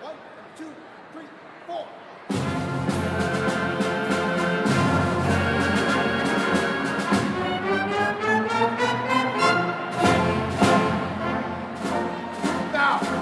One, two, three, four. Now.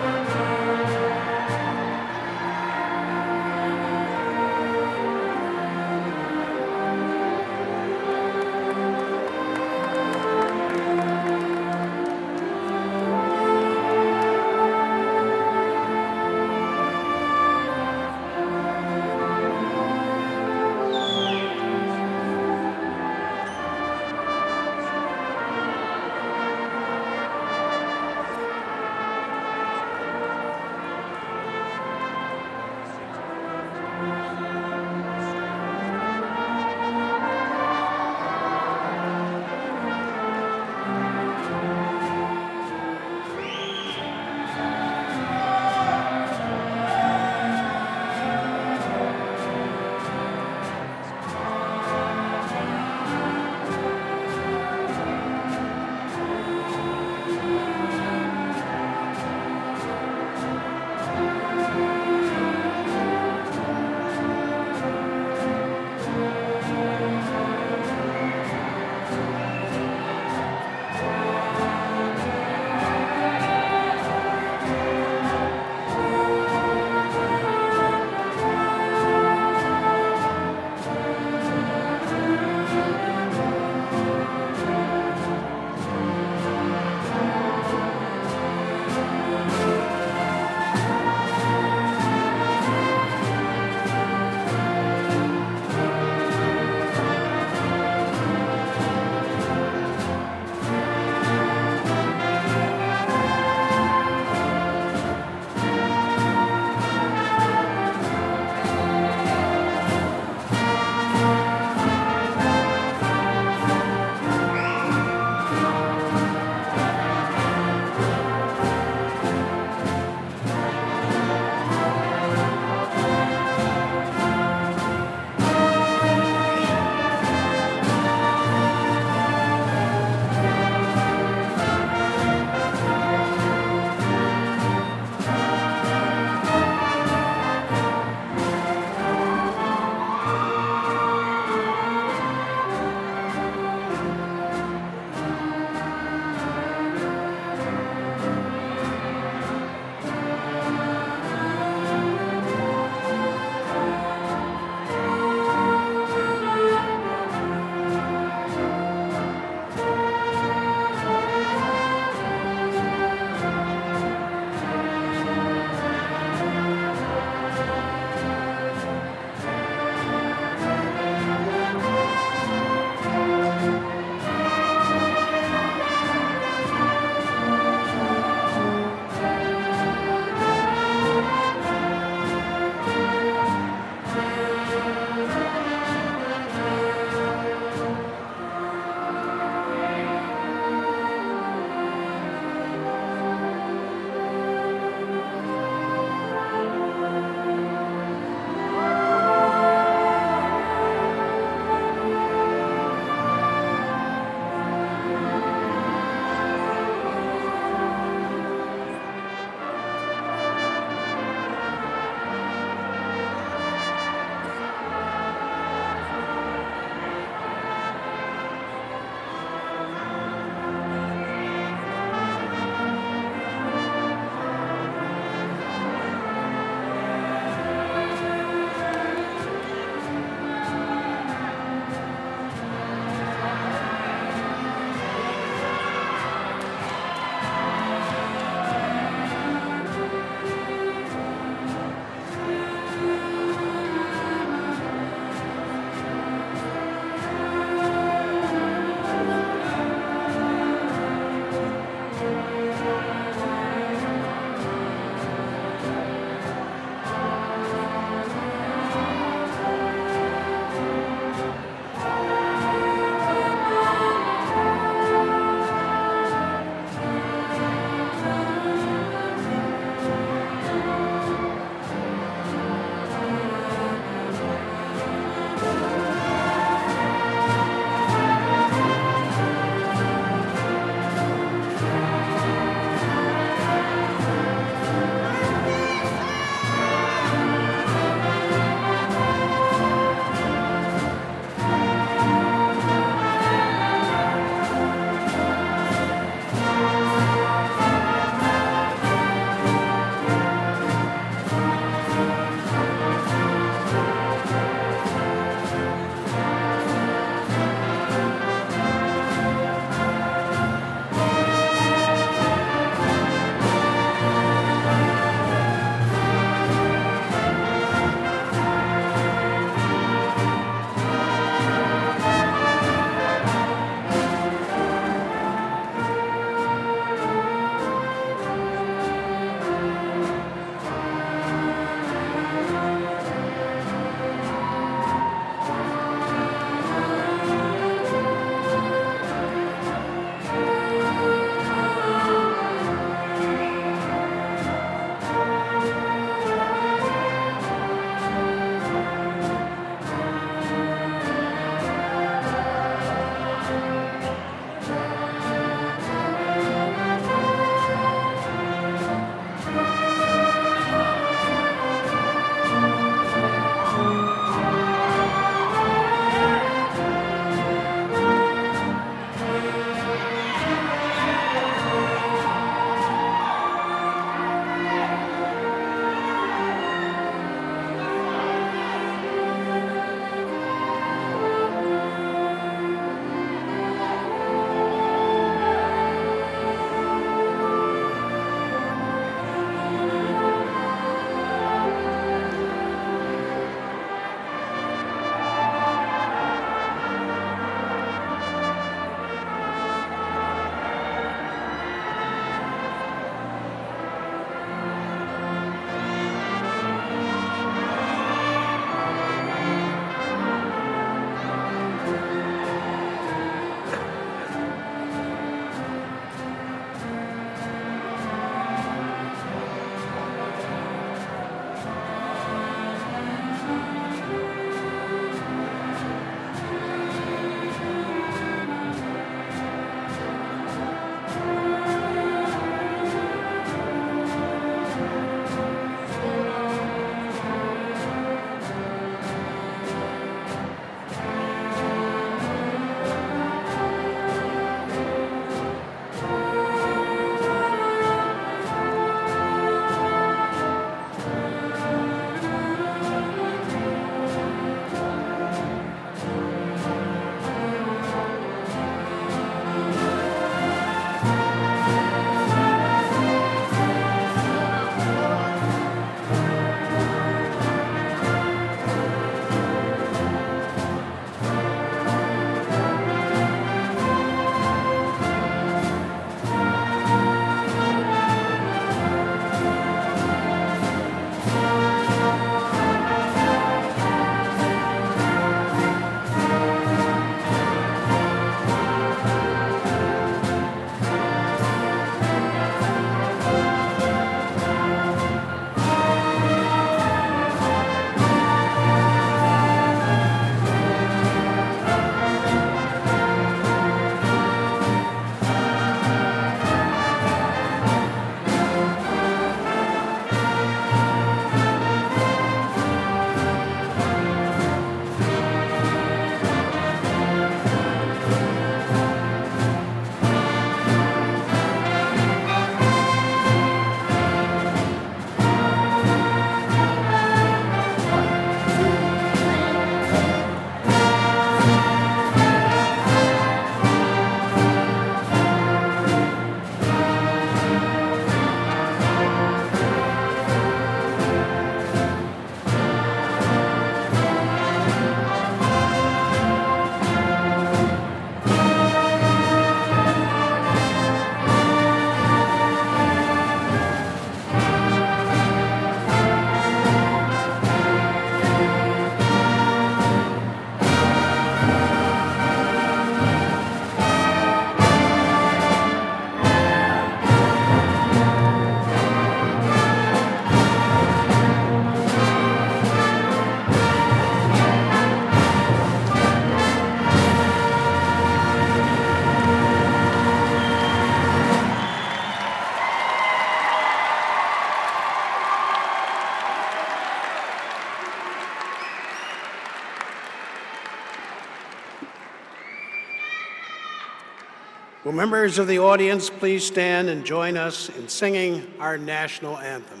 Will members of the audience please stand and join us in singing our national anthem?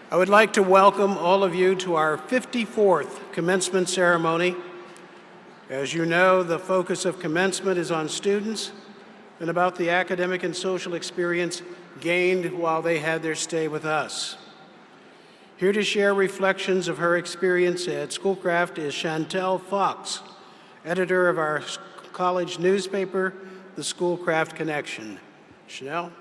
I would like to welcome all of you to our 54th commencement ceremony. As you know, the focus of commencement is on students and about the academic and social experience gained while they had their stay with us. Here to share reflections of her experience at Schoolcraft is Chantel Fox, editor of our college newspaper, The Schoolcraft Connection. Chanel?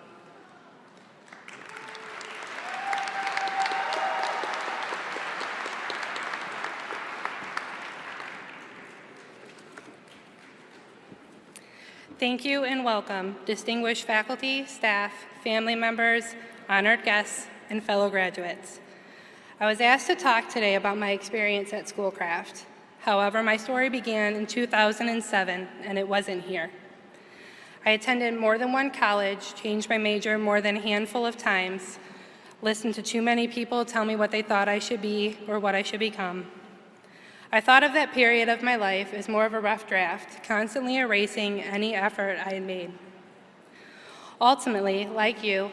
Thank you and welcome, distinguished faculty, staff, family members, honored guests, and fellow graduates. I was asked to talk today about my experience at Schoolcraft. However, my story began in 2007, and it wasn't here. I attended more than one college, changed my major more than a handful of times, listened to too many people tell me what they thought I should be or what I should become. I thought of that period of my life as more of a rough draft, constantly erasing any effort I had made. Ultimately, like you,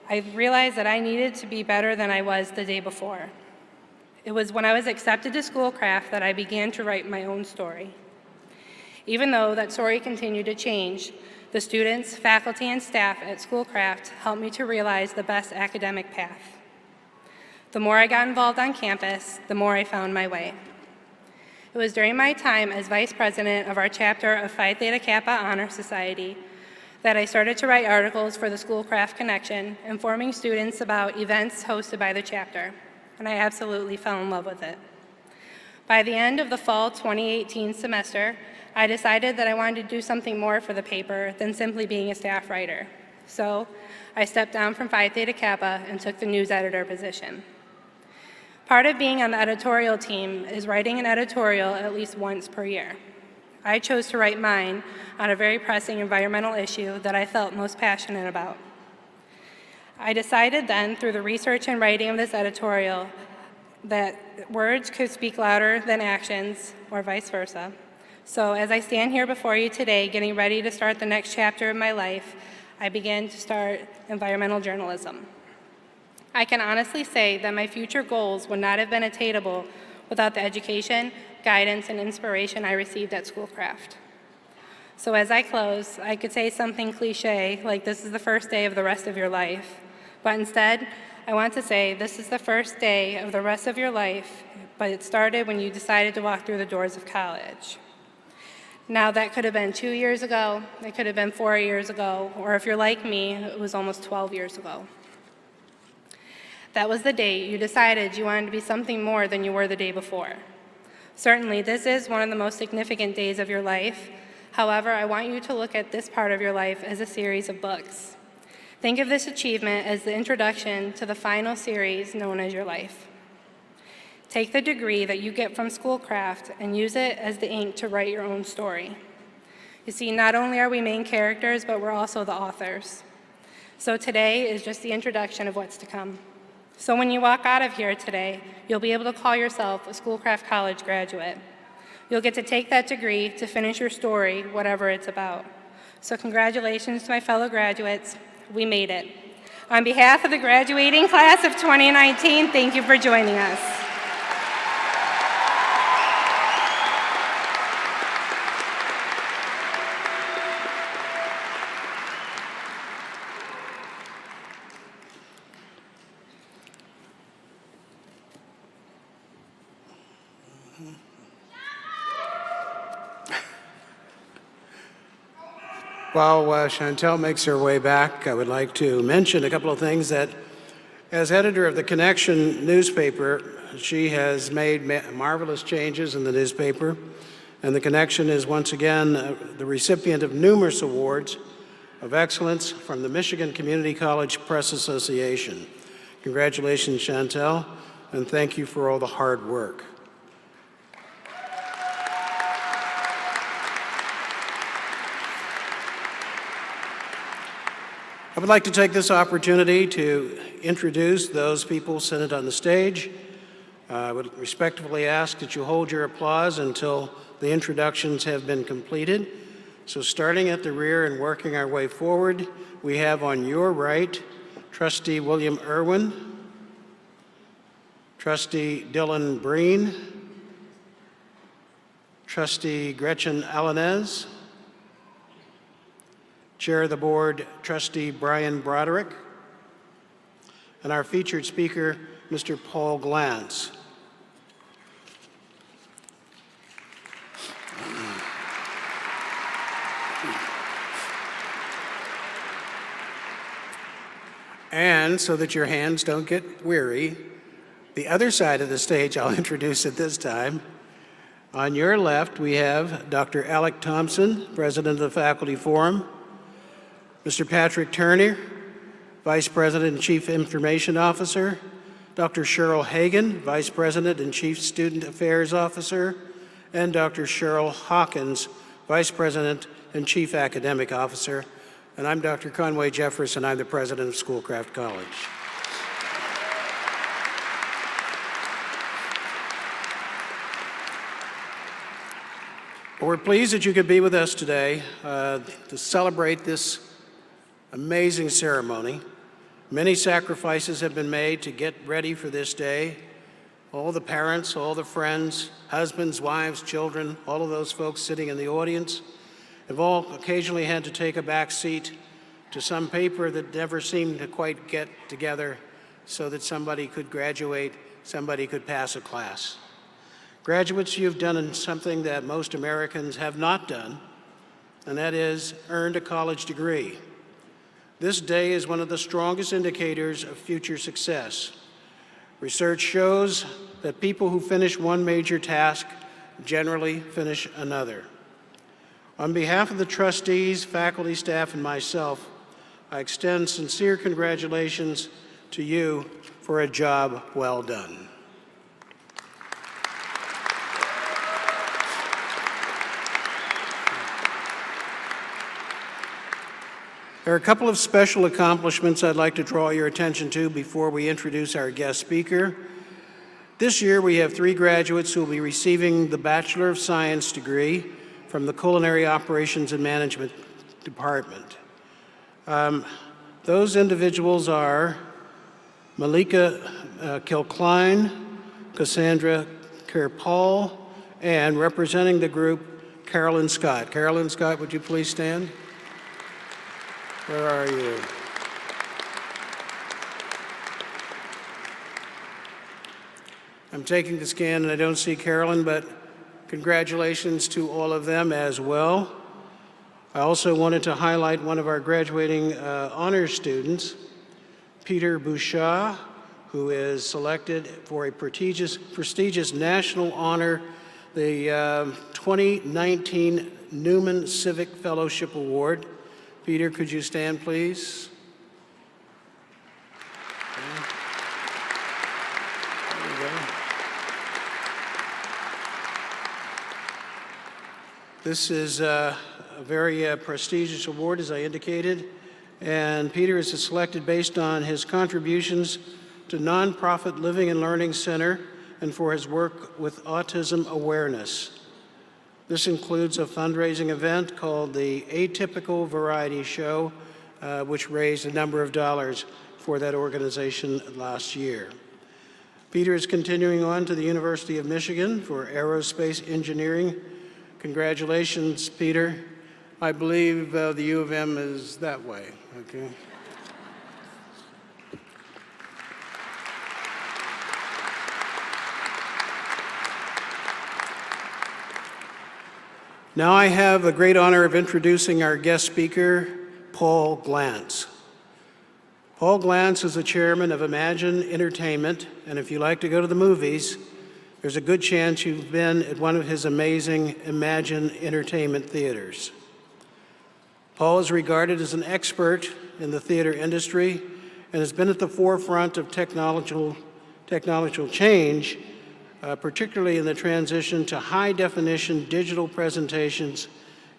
I realized that I needed to be better than I was the day before. It was when I was accepted to Schoolcraft that I began to write my own story. Even though that story continued to change, the students, faculty, and staff at Schoolcraft helped me to realize the best academic path. The more I got involved on campus, the more I found my way. It was during my time as vice president of our chapter of Phi Theta Kappa Honor Society that I started to write articles for the Schoolcraft Connection, informing students about events hosted by the chapter, and I absolutely fell in love with it. By the end of the fall 2018 semester, I decided that I wanted to do something more for the paper than simply being a staff writer. So I stepped down from Phi Theta Kappa and took the news editor position. Part of being on the editorial team is writing an editorial at least once per year. I chose to write mine on a very pressing environmental issue that I felt most passionate about. I decided then, through the research and writing of this editorial, that words could speak louder than actions, or vice versa. So as I stand here before you today, getting ready to start the next chapter of my life, I began to start environmental journalism. I can honestly say that my future goals would not have been attainable without the education, guidance, and inspiration I received at Schoolcraft. So as I close, I could say something cliche, like this is the first day of the rest of your life. But instead, I want to say this is the first day of the rest of your life, but it started when you decided to walk through the doors of college. Now that could have been 2 years ago, it could have been 4 years ago, or if you're like me, it was almost 12 years ago. That was the day you decided you wanted to be something more than you were the day before. Certainly, this is one of the most significant days of your life. However, I want you to look at this part of your life as a series of books. Think of this achievement as the introduction to the final series known as your life. Take the degree that you get from Schoolcraft and use it as the ink to write your own story. You see, not only are we main characters, but we're also the authors. So today is just the introduction of what's to come. So when you walk out of here today, you'll be able to call yourself a Schoolcraft College graduate. You'll get to take that degree to finish your story, whatever it's about. So congratulations to my fellow graduates. We made it. On behalf of the graduating class of 2019, thank you for joining us. While Chantel makes her way back, I would like to mention a couple of things that, as editor of the Connection newspaper, she has made marvelous changes in the newspaper, and the Connection is once again the recipient of numerous awards of excellence from the Michigan Community College Press Association. Congratulations, Chantel, and thank you for all the hard work. I would like to take this opportunity to introduce those people seated on the stage. I would respectfully ask that you hold your applause until the introductions have been completed. So starting at the rear and working our way forward, we have on your right, Trustee William Irwin, Trustee Dylan Breen, Trustee Gretchen Alanez, Chair of the Board, Trustee Brian Broderick, and our featured speaker, Mr. Paul Glantz. And so that your hands don't get weary, the other side of the stage I'll introduce at this time. On your left, we have Dr. Alec Thompson, President of the Faculty Forum, Mr. Patrick Turner, Vice President and Chief Information Officer, Dr. Cheryl Hagan, Vice President and Chief Student Affairs Officer, and Dr. Cheryl Hawkins, Vice President and Chief Academic Officer. And I'm Dr. Conway Jeffers, and I'm the President of Schoolcraft College. We're pleased that you could be with us today to celebrate this amazing ceremony. Many sacrifices have been made to get ready for this day. All the parents, all the friends, husbands, wives, children, all of those folks sitting in the audience have all occasionally had to take a back seat to some paper that never seemed to quite get together so that somebody could graduate, somebody could pass a class. Graduates, you've done something that most Americans have not done, and that is earned a college degree. This day is one of the strongest indicators of future success. Research shows that people who finish one major task generally finish another. On behalf of the trustees, faculty, staff, and myself, I extend sincere congratulations to you for a job well done. There are a couple of special accomplishments I'd like to draw your attention to before we introduce our guest speaker. This year, we have 3 graduates who will be receiving the Bachelor of Science degree from the Culinary Operations and Management Department. Those individuals are Malika Kilkline, Cassandra Kerr-Paul, and representing the group, Carolyn Scott. Carolyn Scott, would you please stand? Where are you? I'm taking the scan and I don't see Carolyn, but congratulations to all of them as well. I also wanted to highlight one of our graduating honors students, Peter Bouchard, who is selected for a prestigious national honor, the 2019 Newman Civic Fellowship Award. Peter, could you stand, please? This is a very prestigious award, as I indicated, and Peter is selected based on his contributions to nonprofit Living and Learning Center and for his work with autism awareness. This includes a fundraising event called the Atypical Variety Show, which raised a number of dollars for that organization last year. Peter is continuing on to the University of Michigan for aerospace engineering. Congratulations, Peter. I believe the U of M is that way, okay? Now I have the great honor of introducing our guest speaker, Paul Glantz. Paul Glantz is the chairman of Imagine Entertainment, and if you like to go to the movies, there's a good chance you've been at one of his amazing Imagine Entertainment theaters. Paul is regarded as an expert in the theater industry and has been at the forefront of technological change, particularly in the transition to high-definition digital presentations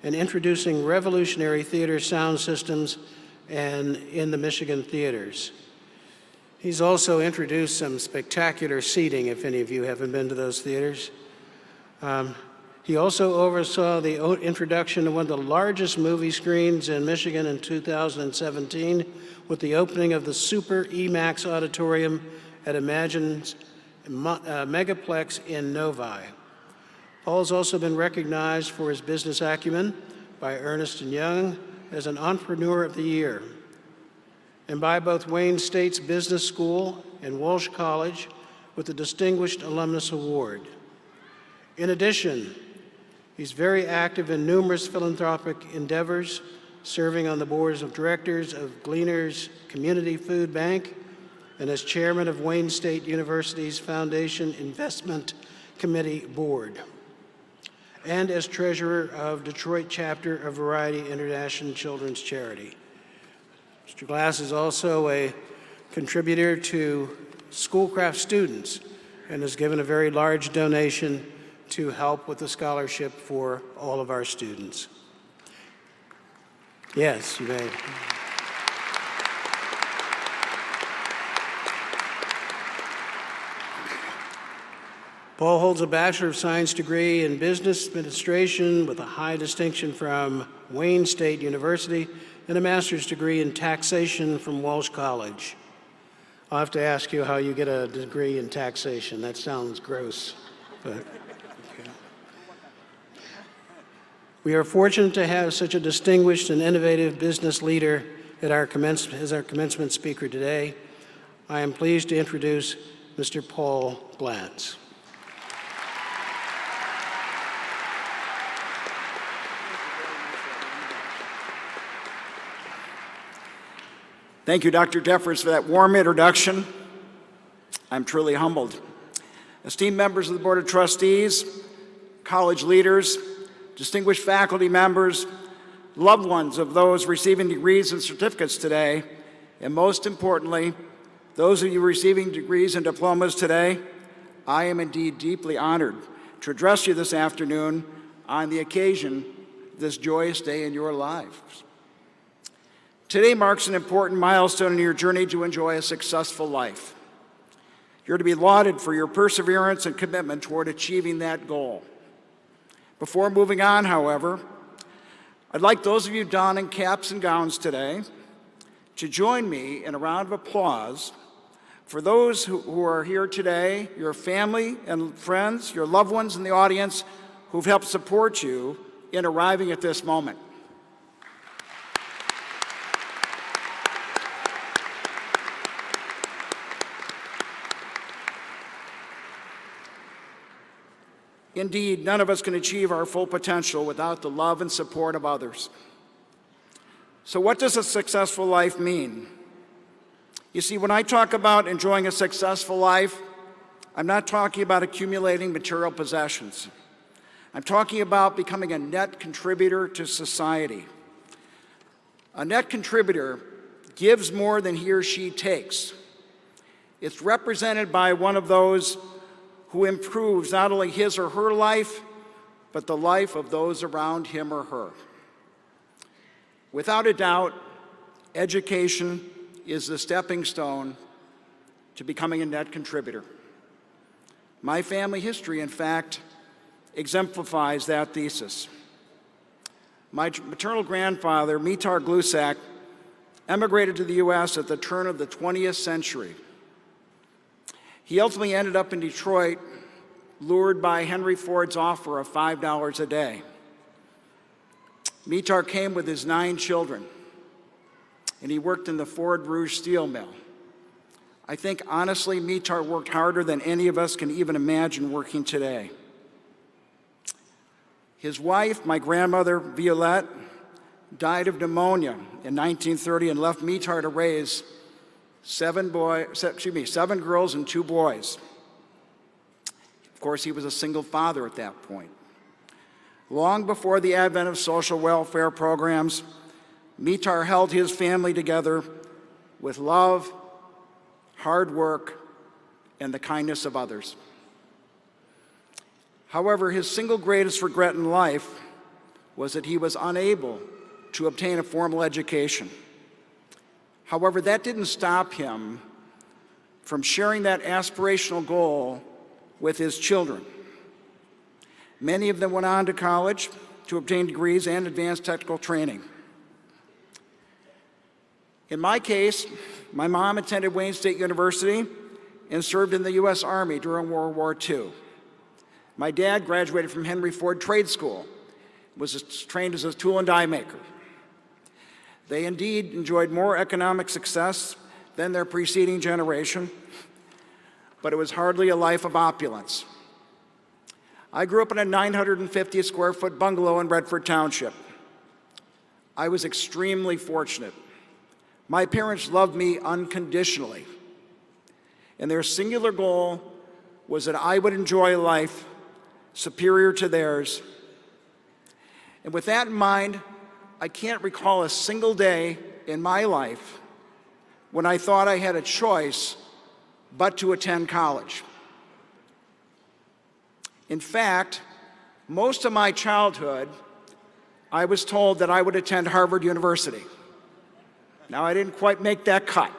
and introducing revolutionary theater sound systems and in the Michigan theaters. He's also introduced some spectacular seating, if any of you haven't been to those theaters. He also oversaw the introduction of one of the largest movie screens in Michigan in 2017 with the opening of the Super IMAX Auditorium at Imagine's Megaplex in Novi. Paul has also been recognized for his business acumen by Ernst & Young as an Entrepreneur of the Year, and by both Wayne State's Business School and Walsh College with the Distinguished Alumnus Award. In addition, he's very active in numerous philanthropic endeavors, serving on the boards of directors of Gleaners Community Food Bank and as chairman of Wayne State University's Foundation Investment Committee Board, and as treasurer of Detroit chapter of Variety International Children's Charity. Mr. Glass is also a contributor to Schoolcraft students and has given a very large donation to help with the scholarship for all of our students. Yes, you may. Paul holds a Bachelor of Science degree in Business Administration with a high distinction from Wayne State University and a master's degree in taxation from Walsh College. I'll have to ask you how you get a degree in taxation. That sounds gross, but okay. We are fortunate to have such a distinguished and innovative business leader as our commencement speaker today. I am pleased to introduce Mr. Paul Glantz. Thank you, Dr. Jeffers, for that warm introduction. I'm truly humbled. Esteemed members of the Board of Trustees, college leaders, distinguished faculty members, loved ones of those receiving degrees and certificates today, and most importantly, those of you receiving degrees and diplomas today, I am indeed deeply honored to address you this afternoon on the occasion of this joyous day in your lives. Today marks an important milestone in your journey to enjoy a successful life. You're to be lauded for your perseverance and commitment toward achieving that goal. Before moving on, however, I'd like those of you donning caps and gowns today to join me in a round of applause for those who are here today, your family and friends, your loved ones in the audience who've helped support you in arriving at this moment. Indeed, none of us can achieve our full potential without the love and support of others. So what does a successful life mean? You see, when I talk about enjoying a successful life, I'm not talking about accumulating material possessions. I'm talking about becoming a net contributor to society. A net contributor gives more than he or she takes. It's represented by one of those who improves not only his or her life, but the life of those around him or her. Without a doubt, education is the stepping stone to becoming a net contributor. My family history, in fact, exemplifies that thesis. My maternal grandfather, Mitar Glusak, emigrated to the U.S. at the turn of the 20th century. He ultimately ended up in Detroit, lured by Henry Ford's offer of $5 a day. Mitar came with his 9 children, and he worked in the Ford Rouge steel mill. I think, honestly, Mitar worked harder than any of us can even imagine working today. His wife, my grandmother, Violette, died of pneumonia in 1930 and left Mitar to raise 7 girls and 2 boys. Of course, he was a single father at that point. Long before the advent of social welfare programs, Mitar held his family together with love, hard work, and the kindness of others. However, his single greatest regret in life was that he was unable to obtain a formal education. However, that didn't stop him from sharing that aspirational goal with his children. Many of them went on to college to obtain degrees and advanced technical training. In my case, my mom attended Wayne State University and served in the U.S. Army during World War II. My dad graduated from Henry Ford Trade School, was trained as a tool and die maker. They indeed enjoyed more economic success than their preceding generation, but it was hardly a life of opulence. I grew up in a 950 square foot bungalow in Redford Township. I was extremely fortunate. My parents loved me unconditionally, and their singular goal was that I would enjoy life superior to theirs. And with that in mind, I can't recall a single day in my life when I thought I had a choice but to attend college. In fact, most of my childhood, I was told that I would attend Harvard University. Now, I didn't quite make that cut.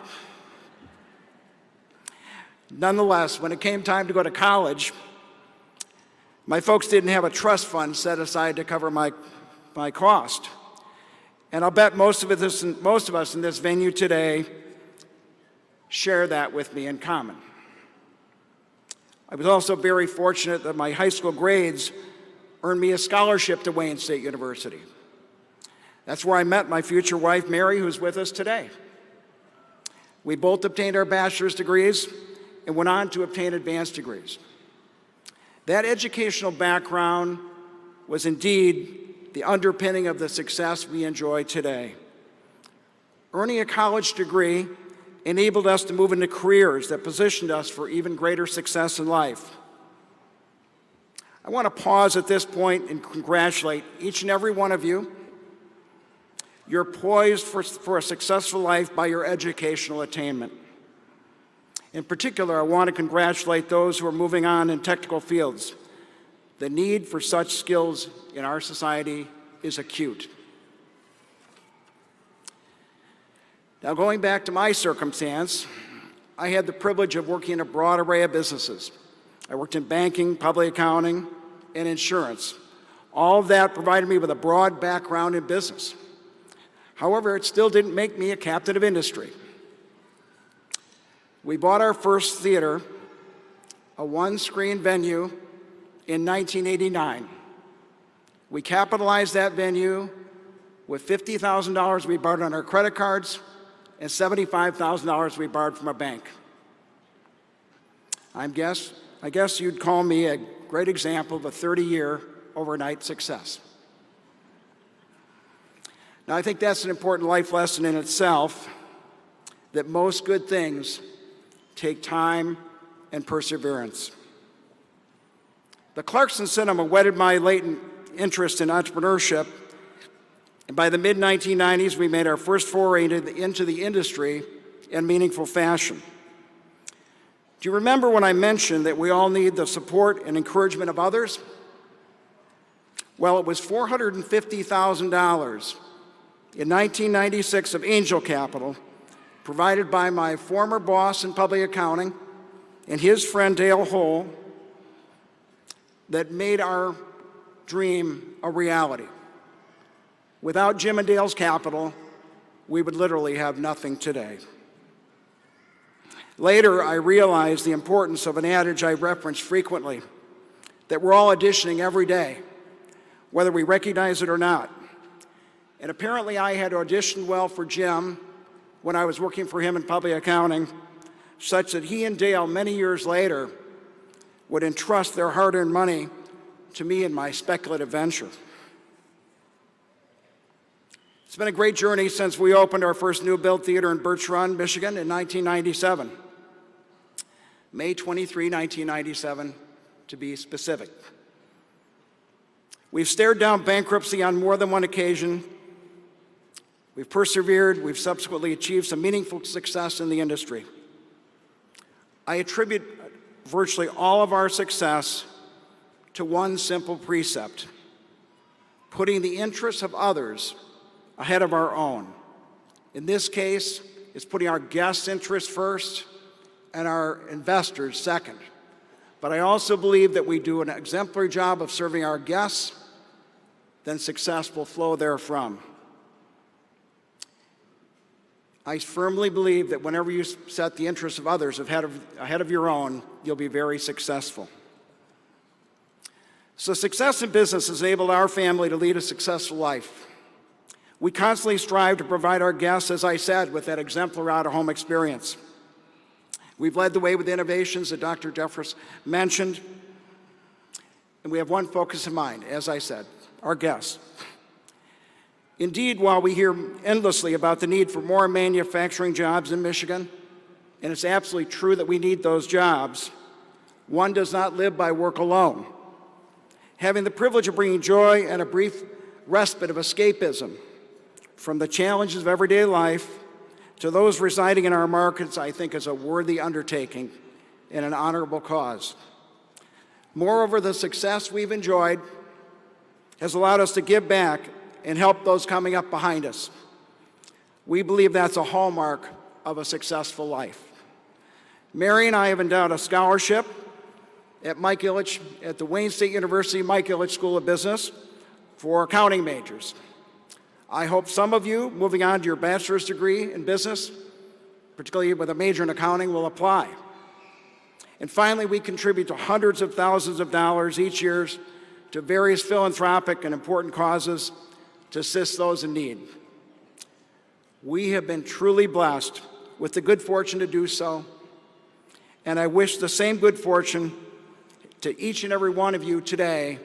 Nonetheless, when it came time to go to college, my folks didn't have a trust fund set aside to cover my cost. And I'll bet most of us in this venue today share that with me in common. I was also very fortunate that my high school grades earned me a scholarship to Wayne State University. That's where I met my future wife, Mary, who's with us today. We both obtained our bachelor's degrees and went on to obtain advanced degrees. That educational background was indeed the underpinning of the success we enjoy today. Earning a college degree enabled us to move into careers that positioned us for even greater success in life. I want to pause at this point and congratulate each and every one of you. You're poised for a successful life by your educational attainment. In particular, I want to congratulate those who are moving on in technical fields. The need for such skills in our society is acute. Now, going back to my circumstance, I had the privilege of working in a broad array of businesses. I worked in banking, public accounting, and insurance. All of that provided me with a broad background in business. However, it still didn't make me a captain of industry. We bought our first theater, a one-screen venue, in 1989. We capitalized that venue with $50,000 we borrowed on our credit cards and $75,000 we borrowed from a bank. I guess you'd call me a great example of a 30-year overnight success. Now, I think that's an important life lesson in itself, that most good things take time and perseverance. The Clarkson Cinema whetted my latent interest in entrepreneurship, and by the mid-1990s, we made our first foray into the industry in meaningful fashion. Do you remember when I mentioned that we all need the support and encouragement of others? Well, it was $450,000 in 1996 of angel capital provided by my former boss in public accounting and his friend Dale Hull that made our dream a reality. Without Jim and Dale's capital, we would literally have nothing today. Later, I realized the importance of an adage I reference frequently, that we're all auditioning every day, whether we recognize it or not. And apparently I had auditioned well for Jim when I was working for him in public accounting, such that he and Dale, many years later, would entrust their hard-earned money to me in my speculative venture. It's been a great journey since we opened our first new build theater in Birch Run, Michigan in 1997. May 23, 1997, to be specific. We've stared down bankruptcy on more than one occasion. We've persevered. We've subsequently achieved some meaningful success in the industry. I attribute virtually all of our success to one simple precept: putting the interests of others ahead of our own. In this case, it's putting our guests' interests first and our investors second. But I also believe that we do an exemplary job of serving our guests, then success will flow therefrom. I firmly believe that whenever you set the interests of others ahead of your own, you'll be very successful. So success in business has enabled our family to lead a successful life. We constantly strive to provide our guests, as I said, with that exemplary out-of-home experience. We've led the way with innovations that Dr. Jeffress mentioned, and we have one focus in mind, as I said, our guests. Indeed, while we hear endlessly about the need for more manufacturing jobs in Michigan, and it's absolutely true that we need those jobs, one does not live by work alone. Having the privilege of bringing joy and a brief respite of escapism from the challenges of everyday life to those residing in our markets, I think, is a worthy undertaking and an honorable cause. Moreover, the success we've enjoyed has allowed us to give back and help those coming up behind us. We believe that's a hallmark of a successful life. Mary and I have endowed a scholarship at the Wayne State University Mike Ilitch School of Business for accounting majors. I hope some of you, moving on to your bachelor's degree in business, particularly with a major in accounting, will apply. And finally, we contribute to hundreds of thousands of dollars each year to various philanthropic and important causes to assist those in need. We have been truly blessed with the good fortune to do so, and I wish the same good fortune to each and every one of you today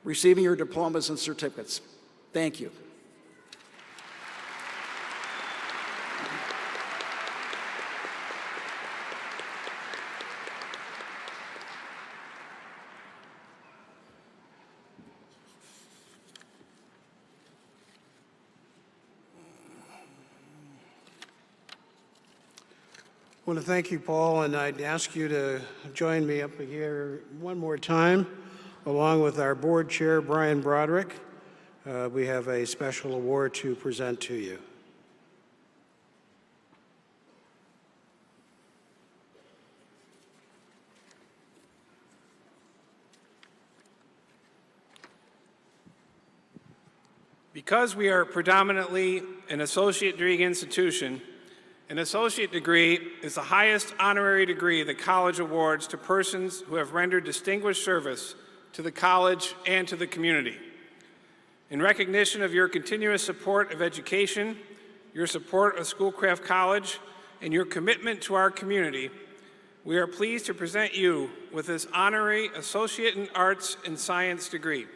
receiving your diplomas and certificates. Thank you. I want to thank you, Paul, and I'd ask you to join me up here one more time, along with our board chair, Brian Broderick. We have a special award to present to you. Because we are predominantly an associate degree institution, an associate degree is the highest honorary degree the college awards to persons who have rendered distinguished service to the college and to the community. In recognition of your continuous support of education, your support of Schoolcraft College, and your commitment to our community, we are pleased to present you with this honorary Associate in Arts and Science degree.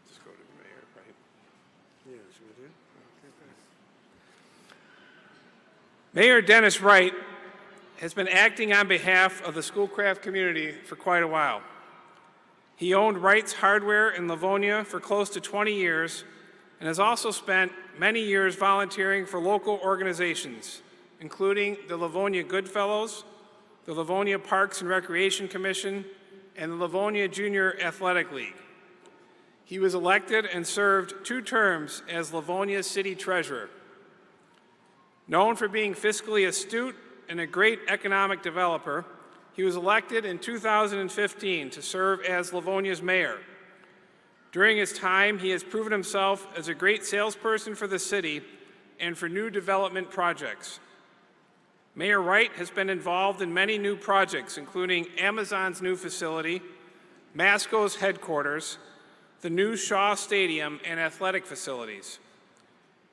Just go to the mayor, right? Mayor Dennis Wright has been acting on behalf of the Schoolcraft community for quite a while. He owned Wright's Hardware in Livonia for close to 20 years and has also spent many years volunteering for local organizations, including the Livonia Goodfellows, the Livonia Parks and Recreation Commission, and the Livonia Junior Athletic League. He was elected and served 2 terms as Livonia's city treasurer. Known for being fiscally astute and a great economic developer, he was elected in 2015 to serve as Livonia's mayor. During his time, he has proven himself as a great salesperson for the city and for new development projects. Mayor Wright has been involved in many new projects, including Amazon's new facility, Masco's headquarters, the new Shaw Stadium, and athletic facilities.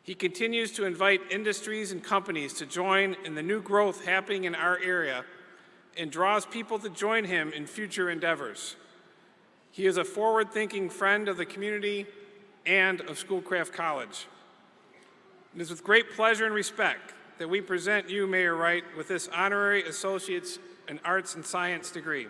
He continues to invite industries and companies to join in the new growth happening in our area and draws people to join him in future endeavors. He is a forward-thinking friend of the community and of Schoolcraft College. It is with great pleasure and respect that we present you, Mayor Wright, with this Honorary Associate's in Arts and Science degree.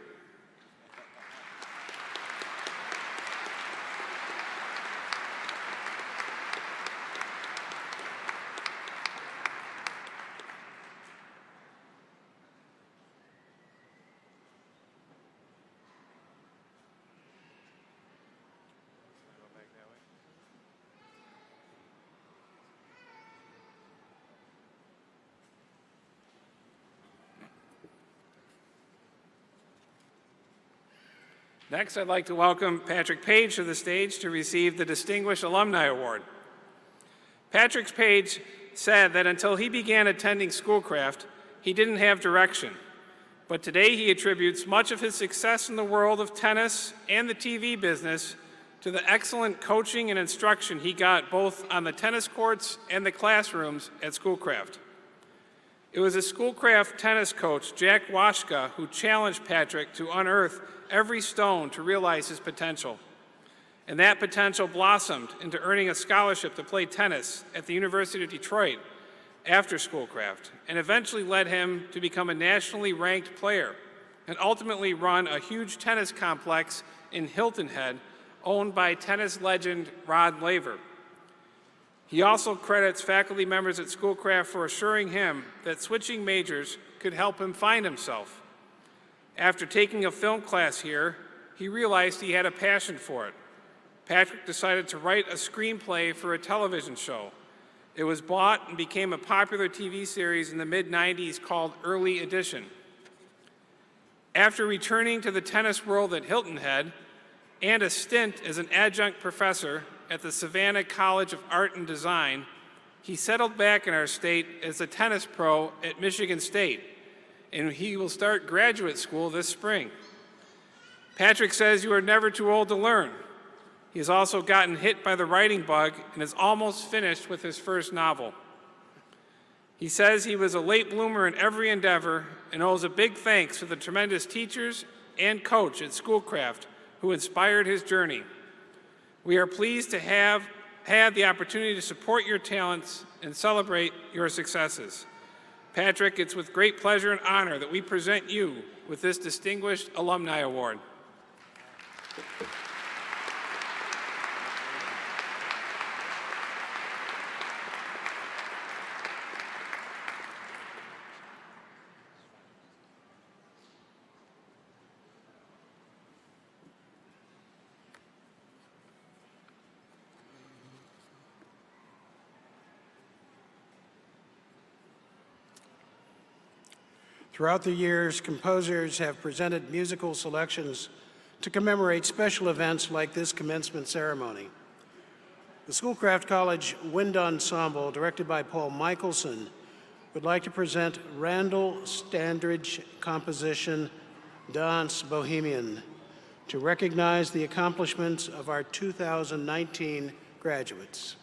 Next, I'd like to welcome Patrick Page to the stage to receive the Distinguished Alumni Award. Patrick Page said that until he began attending Schoolcraft, he didn't have direction. But today he attributes much of his success in the world of tennis and the TV business to the excellent coaching and instruction he got both on the tennis courts and the classrooms at Schoolcraft. It was a Schoolcraft tennis coach, Jack Washka, who challenged Patrick to unearth every stone to realize his potential. And that potential blossomed into earning a scholarship to play tennis at the University of Detroit after Schoolcraft, and eventually led him to become a nationally ranked player and ultimately run a huge tennis complex in Hilton Head owned by tennis legend Rod Laver. He also credits faculty members at Schoolcraft for assuring him that switching majors could help him find himself. After taking a film class here, he realized he had a passion for it. Patrick decided to write a screenplay for a television show. It was bought and became a popular TV series in the mid-90s called Early Edition. After returning to the tennis world at Hilton Head and a stint as an adjunct professor at the Savannah College of Art and Design, he settled back in our state as a tennis pro at Michigan State, and he will start graduate school this spring. Patrick says you are never too old to learn. He has also gotten hit by the writing bug and is almost finished with his first novel. He says he was a late bloomer in every endeavor and owes a big thanks to the tremendous teachers and coach at Schoolcraft who inspired his journey. We are pleased to have had the opportunity to support your talents and celebrate your successes. Patrick, it's with great pleasure and honor that we present you with this Distinguished Alumni Award. Throughout the years, composers have presented musical selections to commemorate special events like this commencement ceremony. The Schoolcraft College Wind Ensemble, directed by Paul Michelson, would like to present Randall Standridge composition, Danse Bohemian, to recognize the accomplishments of our 2019 graduates.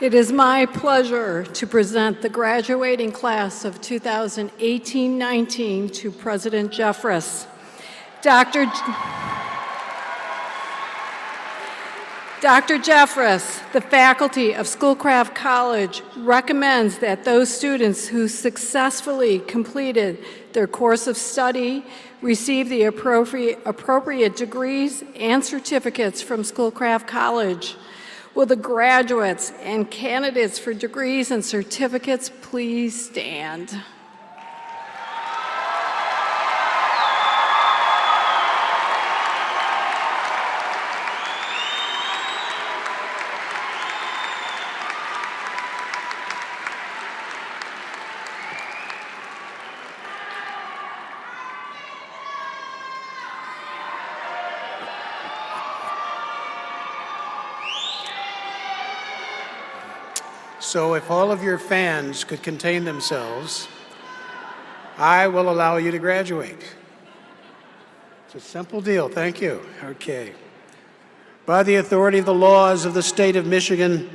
It is my pleasure to present the graduating class of 2018-19 to President Jeffress. Dr. Jeffress, the faculty of Schoolcraft College recommends that those students who successfully completed their course of study receive the appropriate degrees and certificates from Schoolcraft College. Will the graduates and candidates for degrees and certificates please stand? So if all of your fans could contain themselves, I will allow you to graduate. It's a simple deal. Thank you. Okay. By the authority of the laws of the state of Michigan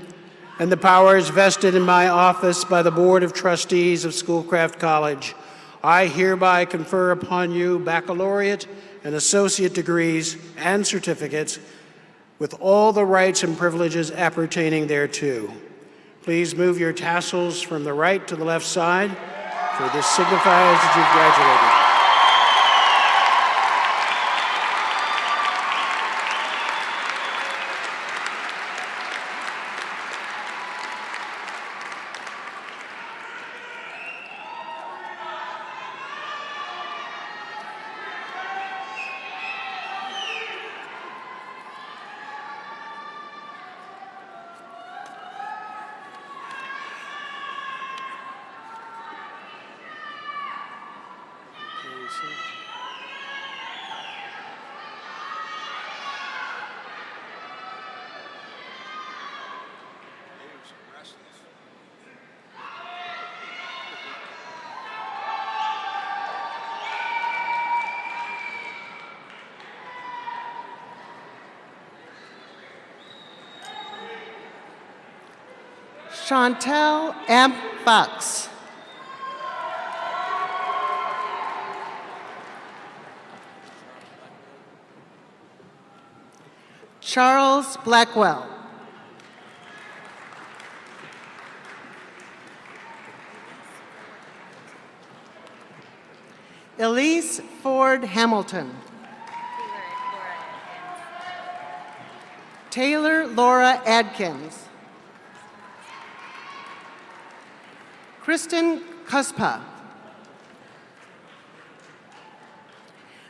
and the powers vested in my office by the Board of Trustees of Schoolcraft College, I hereby confer upon you baccalaureate and associate degrees and certificates with all the rights and privileges appertaining thereto. Please move your tassels from the right to the left side, for this signifies that you've graduated. Chantel M. Fox. Charles Blackwell. Elise Ford Hamilton. Taylor Laura Adkins. Kristen Cuspa.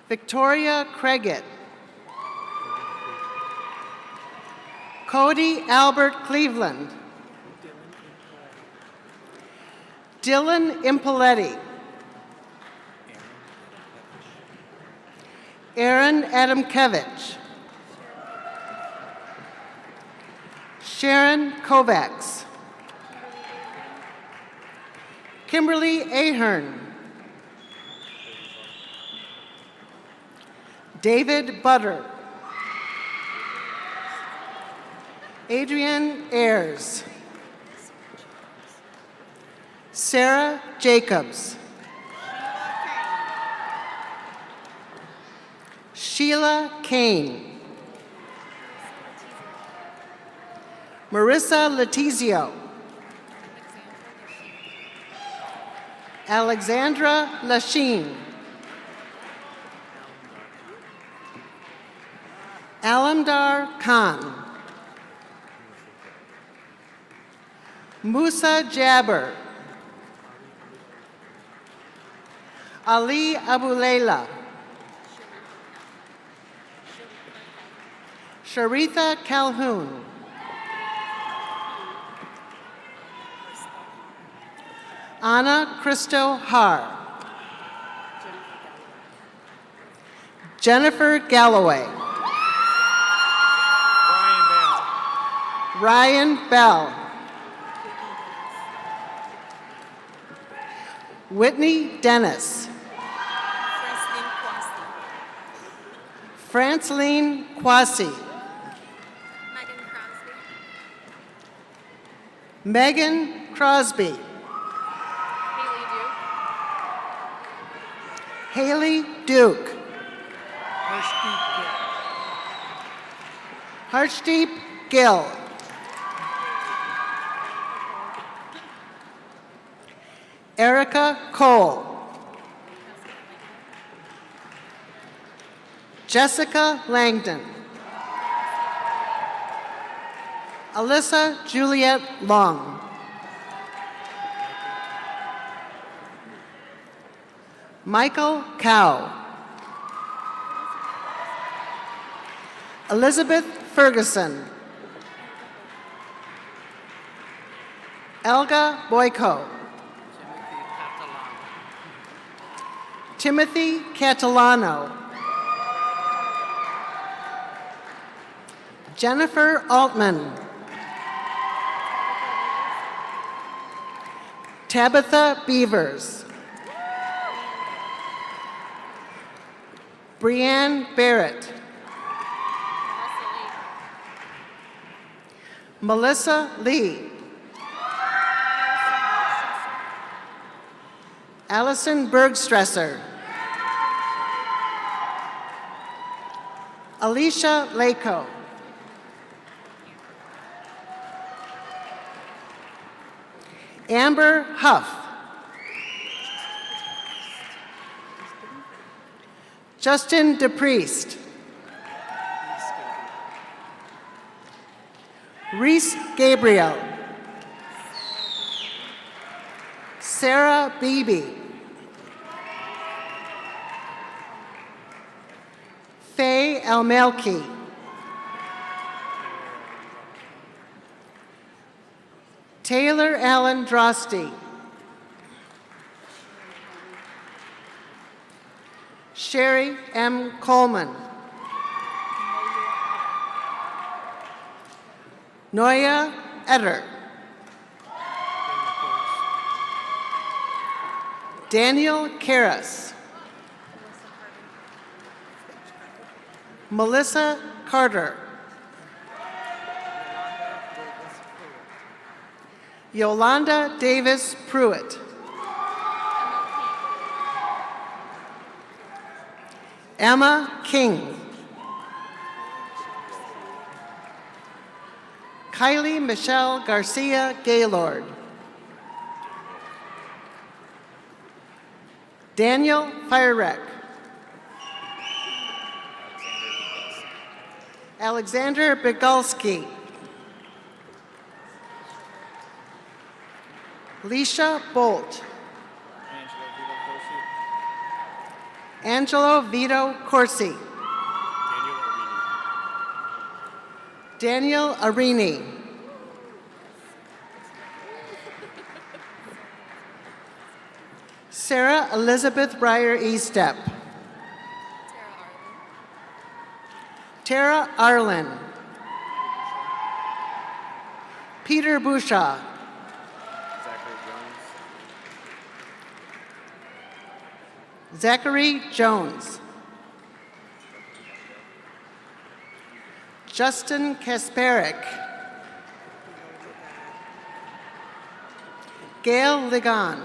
Victoria Craigett. Cody Albert Cleveland. Dylan Impoletti. Aaron Adamkevich. Sharon Kovacs. Kimberly Ahern. David Butter. Adrienne Ayers. Sarah Jacobs. Sheila Kane. Marissa Letizio. Alexandra Lachine. Alamdar Khan. Musa Jabber. Ali Abulela. Sharitha Calhoun. Anna Christo Har. Jennifer Galloway. Ryan Bell. Whitney Dennis. Franceline Kwasi. Megan Crosby. Haley Duke. Harshdeep Gill. Erica Cole. Jessica Langdon. Alyssa Juliet Long. Michael Cow. Elizabeth Ferguson. Elga Boyko. Timothy Catalano. Jennifer Altman. Tabitha Beavers. Brianne Barrett. Melissa Lee. Allison Bergstresser. Alicia Lako. Amber Huff. Justin DePriest. Reese Gabriel. Sarah Beebe. Faye Almelki. Taylor Allen Drosty. Sherry M. Coleman. Noya Eder. Daniel Karras. Melissa Carter. Yolanda Davis Pruitt. Emma King. Kylie Michelle Garcia Gaylord. Daniel Firek. Alexander Bigulski. Leisha Bolt. Angelo Vito Corsi. Daniel Arini. Sarah Elizabeth Breyer Estep. Tara Arlen. Peter Bushaw. Zachary Jones. Justin Kasparek. Gail Ligon.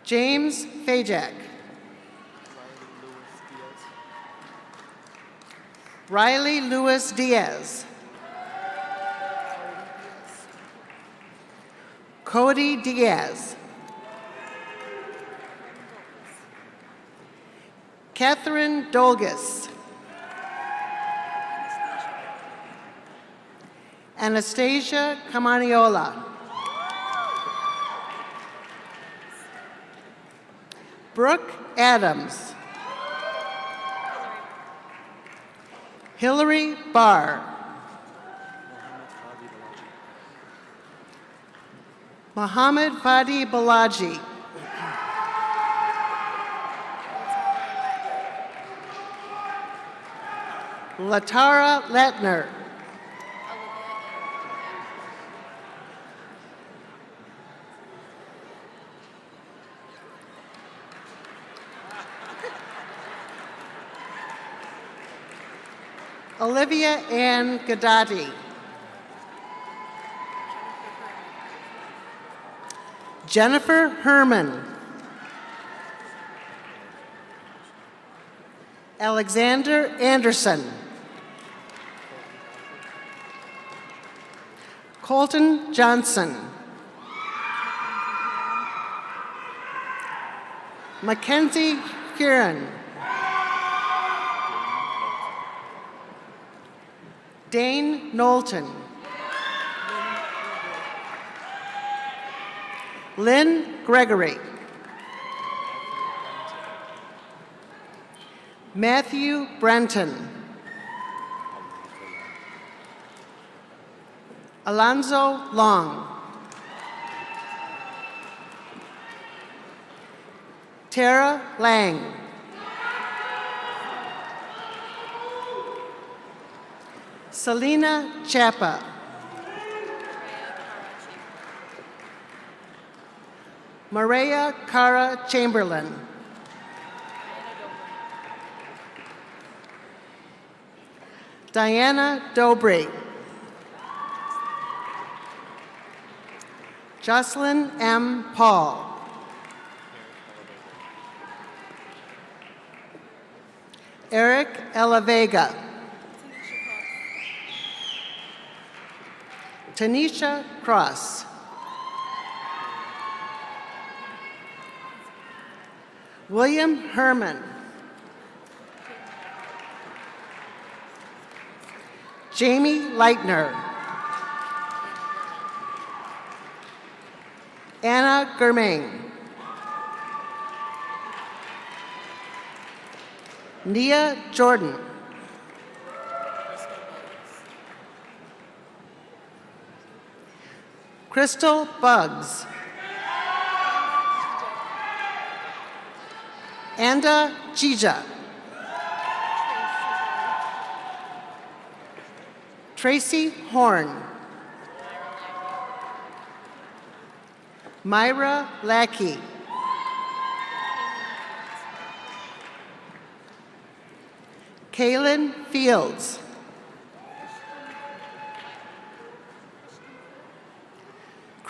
James Fajak. Riley Lewis Diaz. Cody Diaz. Catherine Dolgus. Anastasia Camaniola. Brooke Adams. Hillary Barr. Mohammed Fadi Balaji. Latara Letner. Olivia Ann Gadati. Jennifer Herman. Alexander Anderson. Colton Johnson. Mackenzie Kieran. Dane Knowlton. Lynn Gregory. Matthew Brenton. Alonzo Long. Tara Lang. Selena Chapa. Maria Cara Chamberlain. Diana Dobry. Jocelyn M. Paul. Eric Ella Vega. Tanisha Cross. William Herman. Jamie Leitner. Anna Germain. Nia Jordan. Crystal Buggs. Anda Jija. Tracy Horn. Myra Lackey. Kaylin Fields.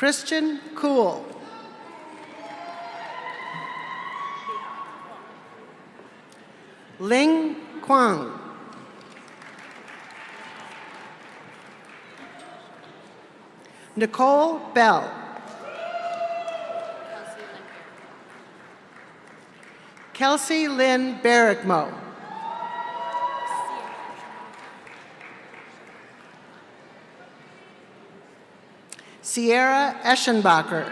Christian Cool. Ling Kwang. Nicole Bell. Kelsey Lynn Barrickmo. Sierra Eschenbacher.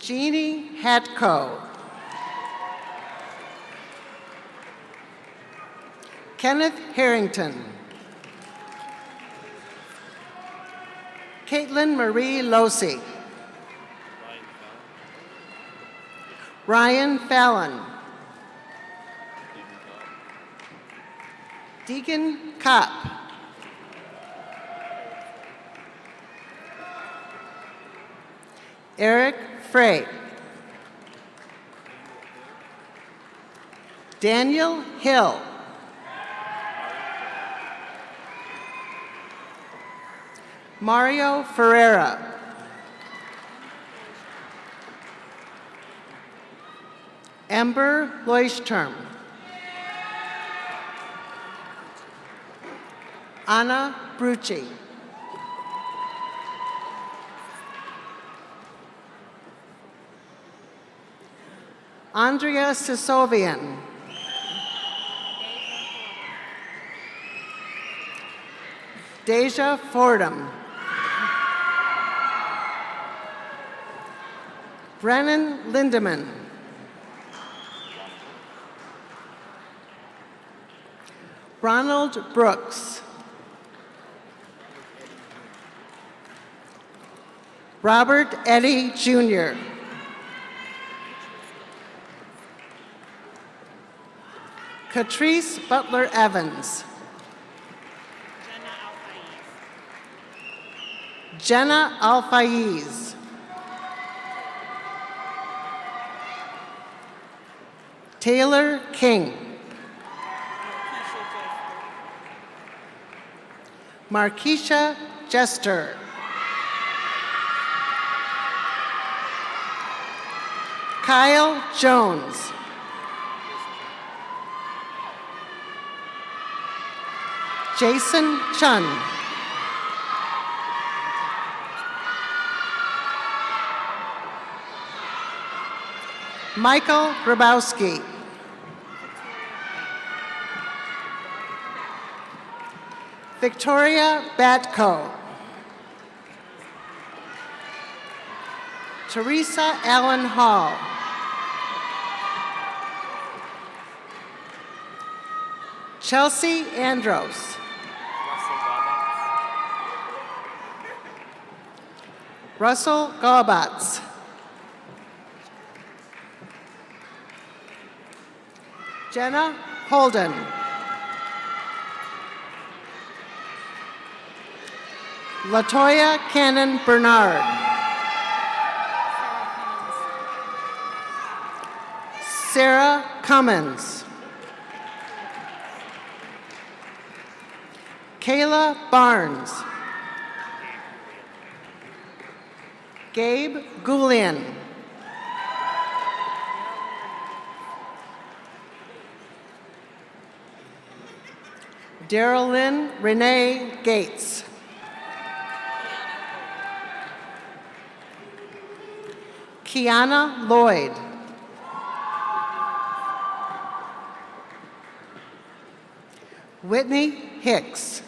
Jeannie Hatko. Kenneth Harrington. Caitlin Marie Losi. Ryan Fallon. Deegan Kopp. Eric Frey. Daniel Hill. Mario Ferreira. Amber Leuchtturm. Anna Brucci. Andrea Sisovian. Deja Fordham. Brennan Lindemann. Ronald Brooks. Robert Eddy Jr. Catrice Butler Evans. Jenna Alfaiz. Taylor King. Markeisha Jester. Kyle Jones. Jason Chun. Michael Grabowski. Victoria Batko. Teresa Allen Hall. Chelsea Andros. Russell Gaubatz. Jenna Holden. Latoya Cannon Bernard. Sarah Cummins. Kayla Barnes. Gabe Goulian. Darylyn Renee Gates. Kiana Lloyd. Whitney Hicks.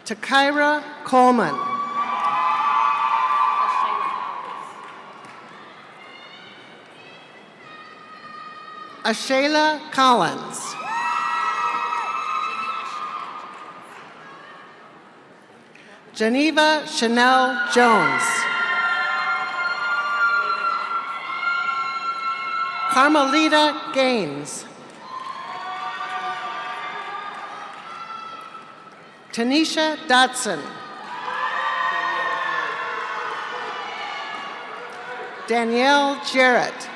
Takira Coleman. Ashayla Collins. Geneva Chanel Jones. Carmelita Gaines. Tanisha Dotson. Danielle Jarrett.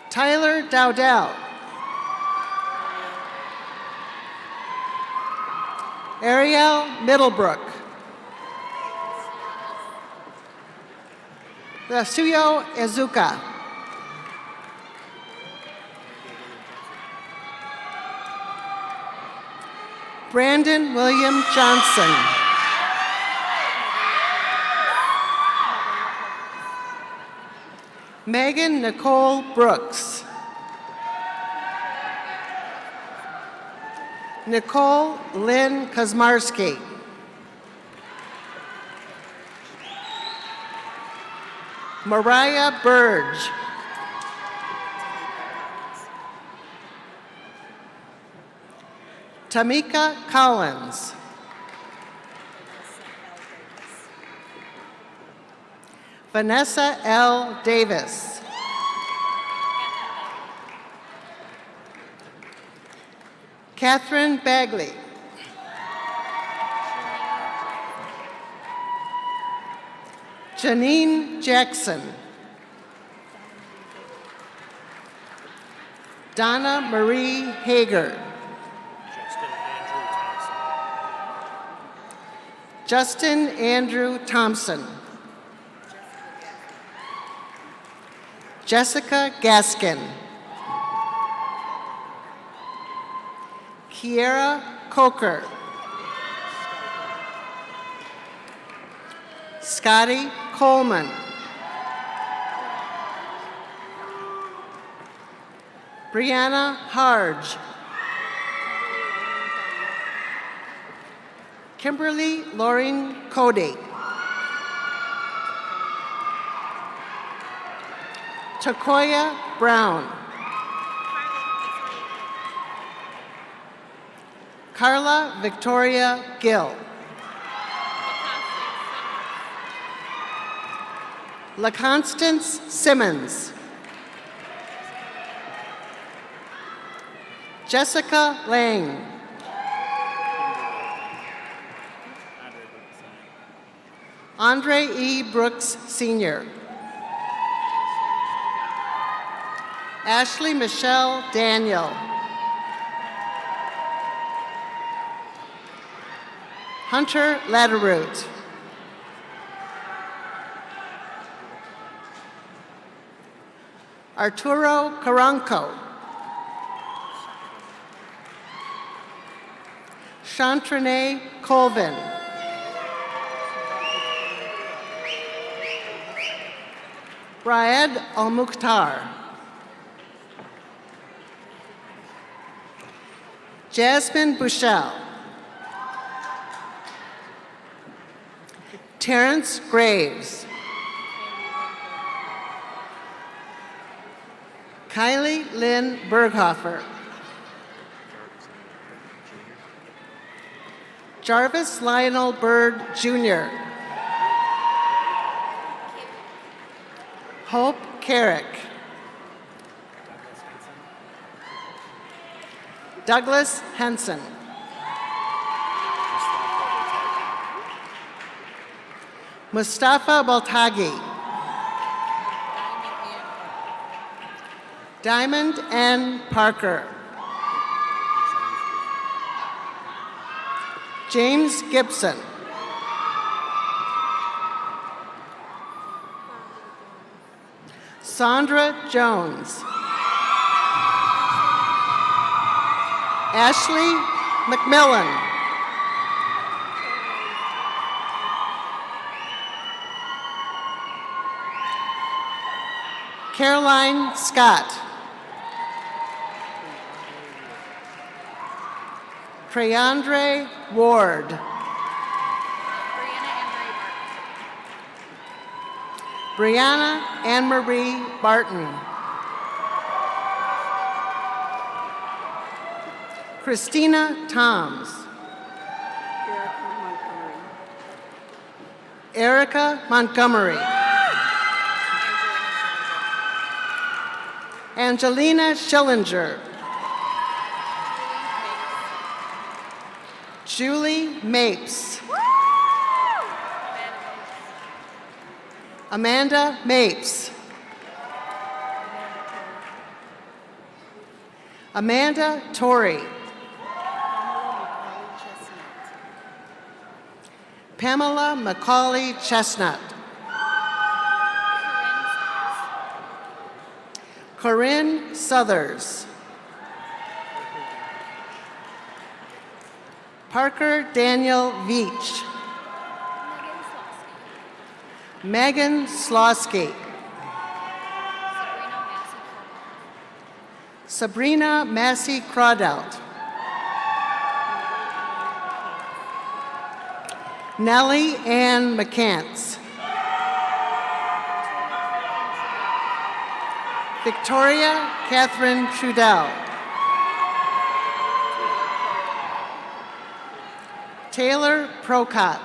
Tyler Dowdell. Ariel Middlebrook. Yasuyo Ezuka. Brandon William Johnson. Megan Nicole Brooks. Nicole Lynn Kosmarski. Mariah Burge. Tamika Collins. Vanessa L. Davis. Catherine Bagley. Janine Jackson. Donna Marie Hager. Justin Andrew Thompson. Jessica Gaskin. Kiera Coker. Scotty Coleman. Brianna Harge. Kimberly Lauren Cody. Takoya Brown. Carla Victoria Gill. LaConstance Simmons. Jessica Lang. Andre E. Brooks, Sr. Ashley Michelle Daniel. Hunter Latteroot. Arturo Caranco. Chantrine Colvin. Raed Al-Mukhtar. Jasmine Bushell. Terrence Graves. Kylie Lynn Berghofer. Jarvis Lionel Bird, Jr. Hope Carrick. Douglas Henson. Mustafa Baltagi. Diamond N. Parker. James Gibson. Sandra Jones. Ashley McMillan. Caroline Scott. Treyandre Ward. Brianna Anne-Marie Barton. Christina Toms. Erica Montgomery. Angelina Schillinger. Julie Mapes. Amanda Mapes. Amanda Torrey. Pamela Macaulay Chestnut. Corinne Southers. Parker Daniel Veach. Megan Slosky. Sabrina Massey Crawdelt. Nellie Ann McCants. Victoria Catherine Trudell. Taylor Procott.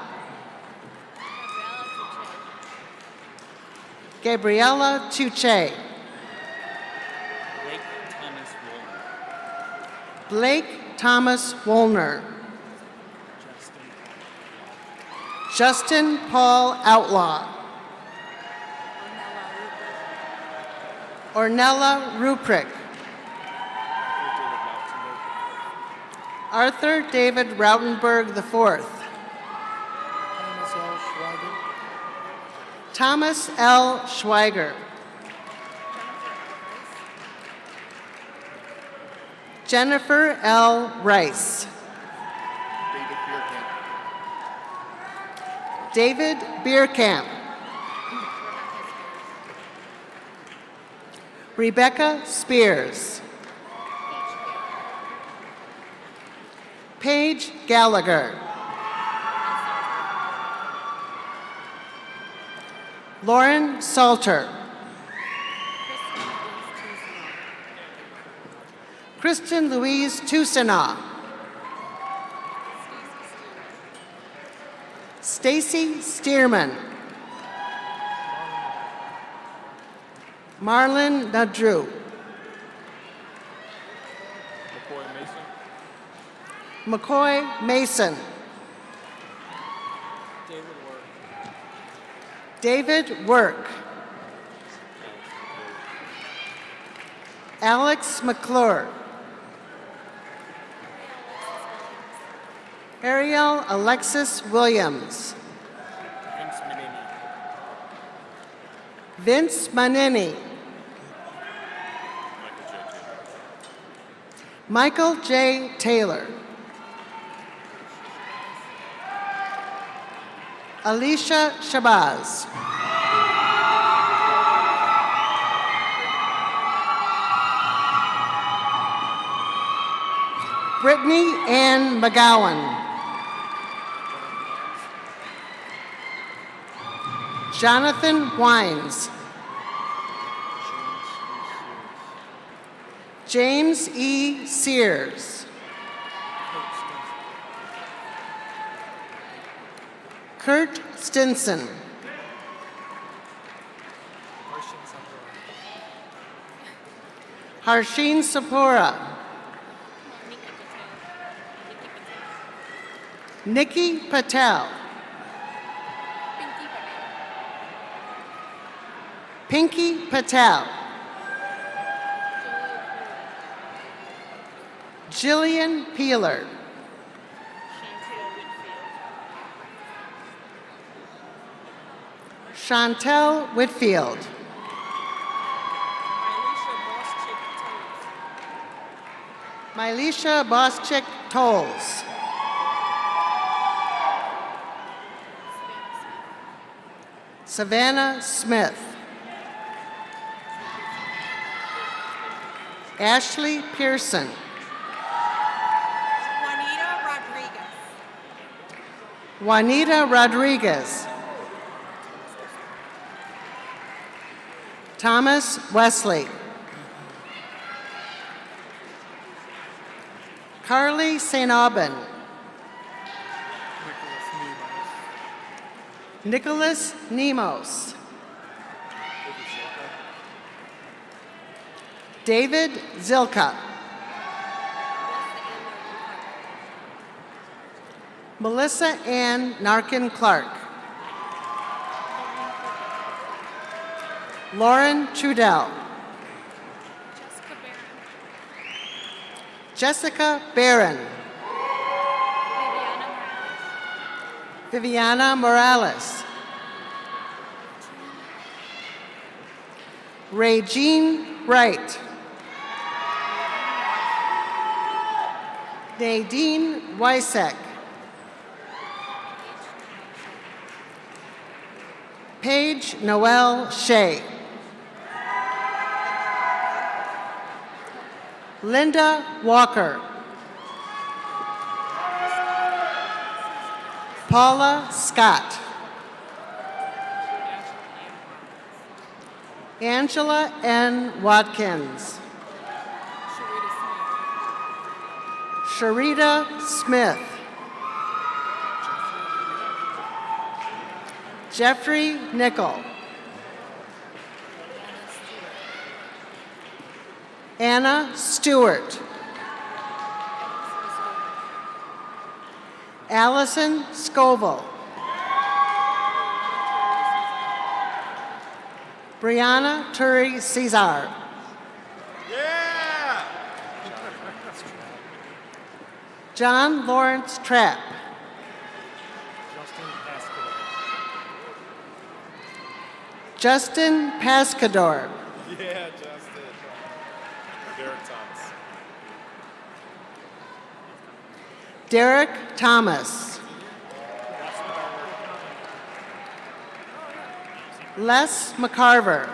Gabriella Tuche. Blake Thomas Woolner. Justin Paul Outlaw. Ornella Ruprick. Arthur David Rautenberg IV. Thomas L. Schweiger. Jennifer L. Rice. David Bierkamp. Rebecca Spears. Paige Gallagher. Lauren Salter. Kristen Louise Toussaint. Stacy Stearman. Marlon Nadru. McCoy Mason. David Work. Alex McClure. Ariel Alexis Williams. Vince Manini. Michael J. Taylor. Alicia Shabazz. Brittany Ann McGowan. Jonathan Wines. James E. Sears. Kurt Stinson. Harshin Sapora. Nikki Patel. Pinky Patel. Jillian Peeler. Chantel Whitfield. Mylisha Boschik Tolles. Savannah Smith. Ashley Pearson. Juanita Rodriguez. Thomas Wesley. Carly St. Aubin. Nicholas Nemos. David Zilka. Melissa Ann Narkin Clark. Lauren Trudell. Jessica Barron. Viviana Morales. Regine Wright. Nadine Wysek. Paige Noel Shea. Linda Walker. Paula Scott. Angela N. Watkins. Sharita Smith. Jeffrey Nickel. Anna Stewart. Allison Scoville. Brianna Turi Cesar. Yeah! John Lawrence Trapp. Justin Pascador. Yeah, Justin. Derek Thomas. Derek Thomas. Les McCarver.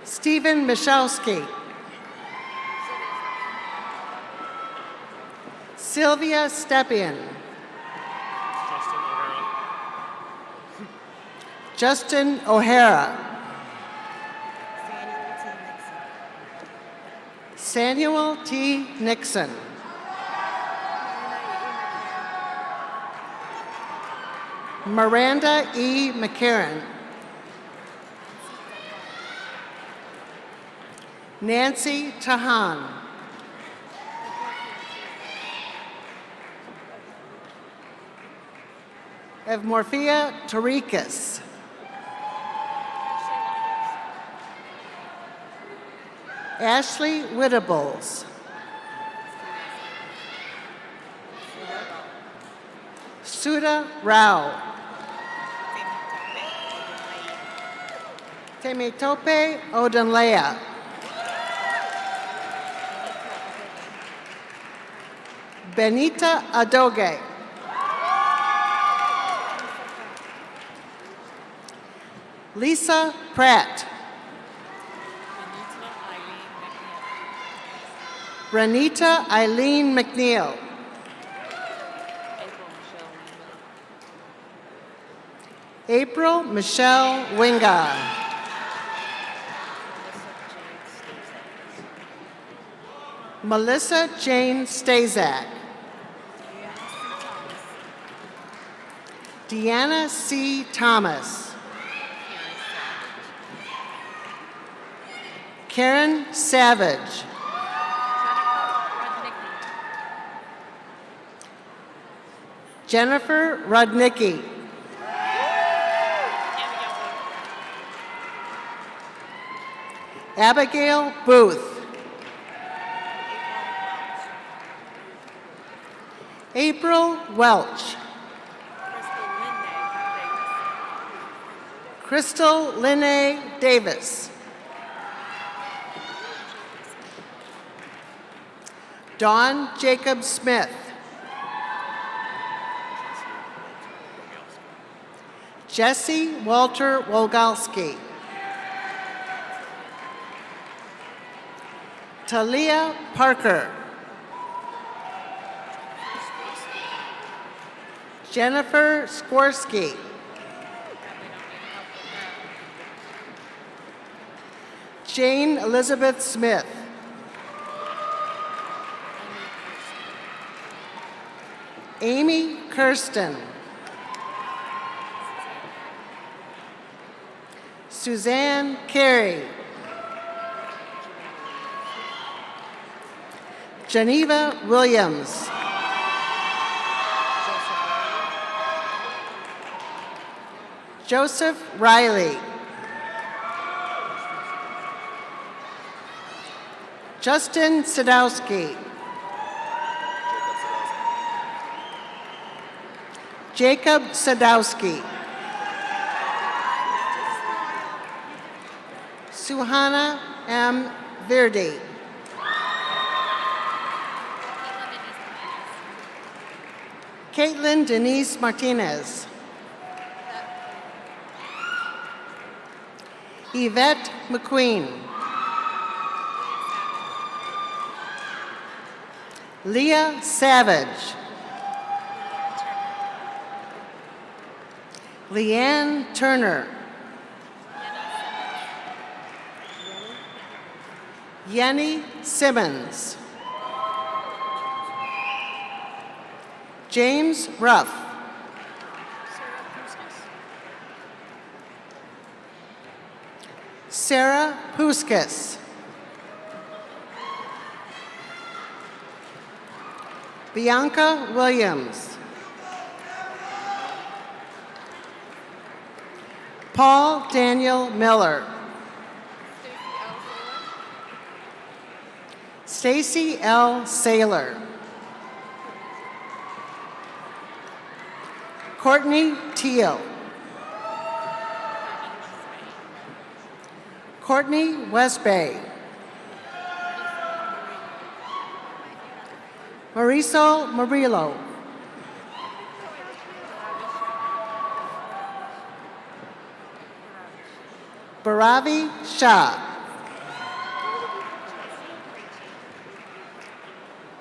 Stephen Michalski. Sylvia Stepien. Justin O'Hara. Samuel T. Nixon. Miranda E. McCarran. Nancy Tahan. Evmorphia Torikis. Ashley Whittables. Sudha Rao. Temitope Odenlea. Benita Adoge. Lisa Pratt. Renita Eileen McNeil. April Michelle Winga. Melissa Jane Stazak. Deanna C. Thomas. Karen Savage. Jennifer Rudnicki. Abigail Booth. April Welch. Crystal Linnae Davis. Dawn Jacob Smith. Jesse Walter Wolgalski. Talia Parker. Jennifer Skorsky. Jane Elizabeth Smith. Amy Kirsten. Suzanne Carey. Geneva Williams. Joseph Riley. Justin Sadowski. Jacob Sadowski. Suhana M. Verdi. Caitlin Denise Martinez. Yvette McQueen. Leah Savage. Leanne Turner. Yenny Simmons. James Ruff. Sarah Puskas. Bianca Williams. Paul Daniel Miller. Stacy L. Saylor. Courtney Teal. Courtney Westbay. Marisol Murillo. Baravi Shah.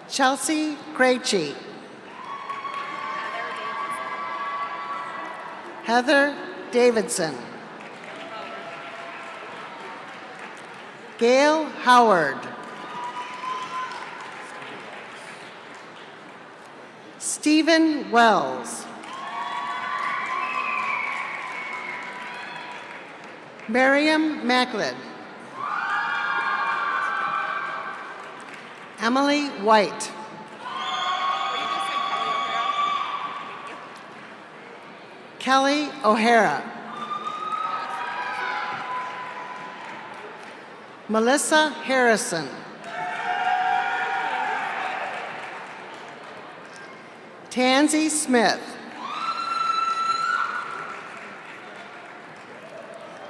Chelsea Krejci. Heather Davidson. Gail Howard. Stephen Wells. Miriam Macklin. Emily White. Kelly O'Hara. Melissa Harrison. Tansy Smith.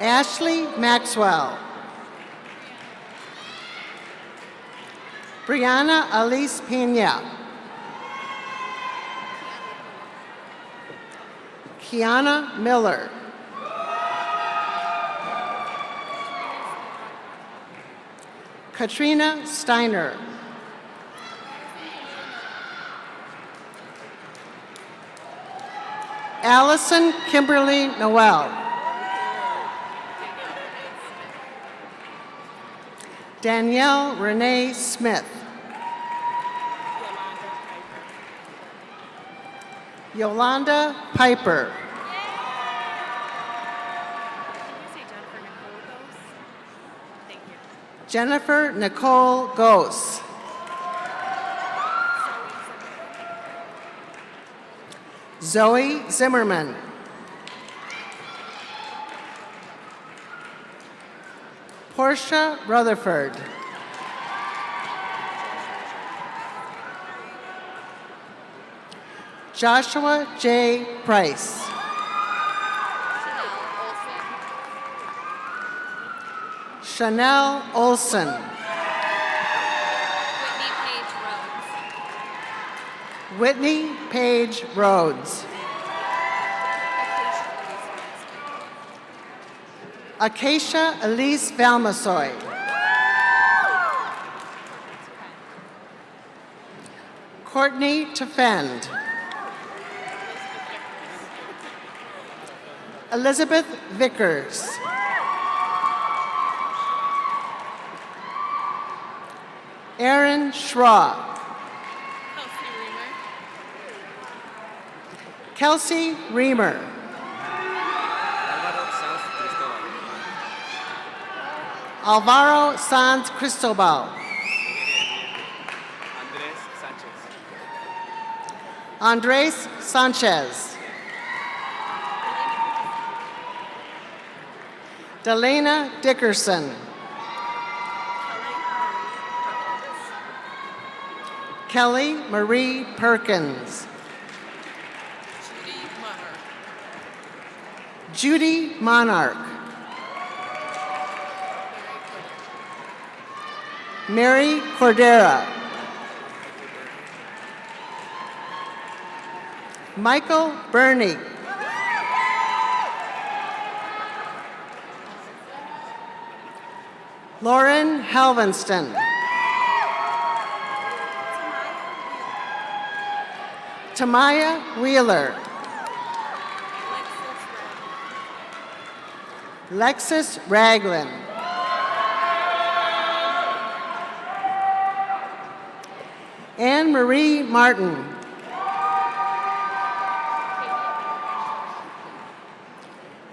Ashley Maxwell. Brianna Alice Pena. Kiana Miller. Katrina Steiner. Allison Kimberly Noel. Danielle Renee Smith. Yolanda Piper. Jennifer Nicole Gose. Zoe Zimmerman. Portia Rutherford. Joshua J. Price. Chanel Olson. Whitney Page Rhodes. Acacia Elise Valmasoy. Courtney Tefend. Elizabeth Vickers. Aaron Schraw. Kelsey Reamer. Alvaro Sanz Cristobal. Andres Sanchez. Delana Dickerson. Kelly Marie Perkins. Judy Monarch. Mary Cordera. Michael Burney. Lauren Halvinston. Tamaya Wheeler. Lexus Ragland. Anne Marie Martin.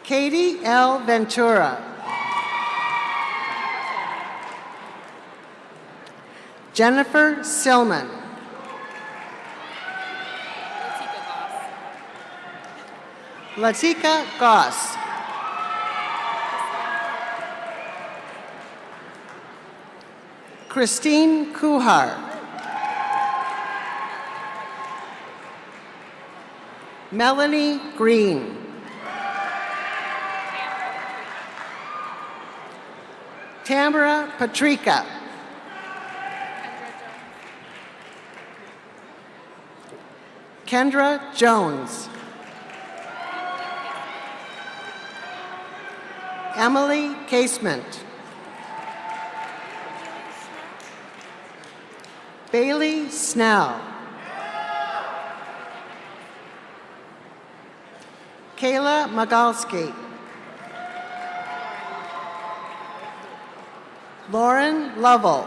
Katie L. Ventura. Jennifer Silman. Latika Goss. Christine Kuhar. Melanie Green. Tamara Patrika. Kendra Jones. Emily Casement. Bailey Snell. Kayla Magalski. Lauren Lovell.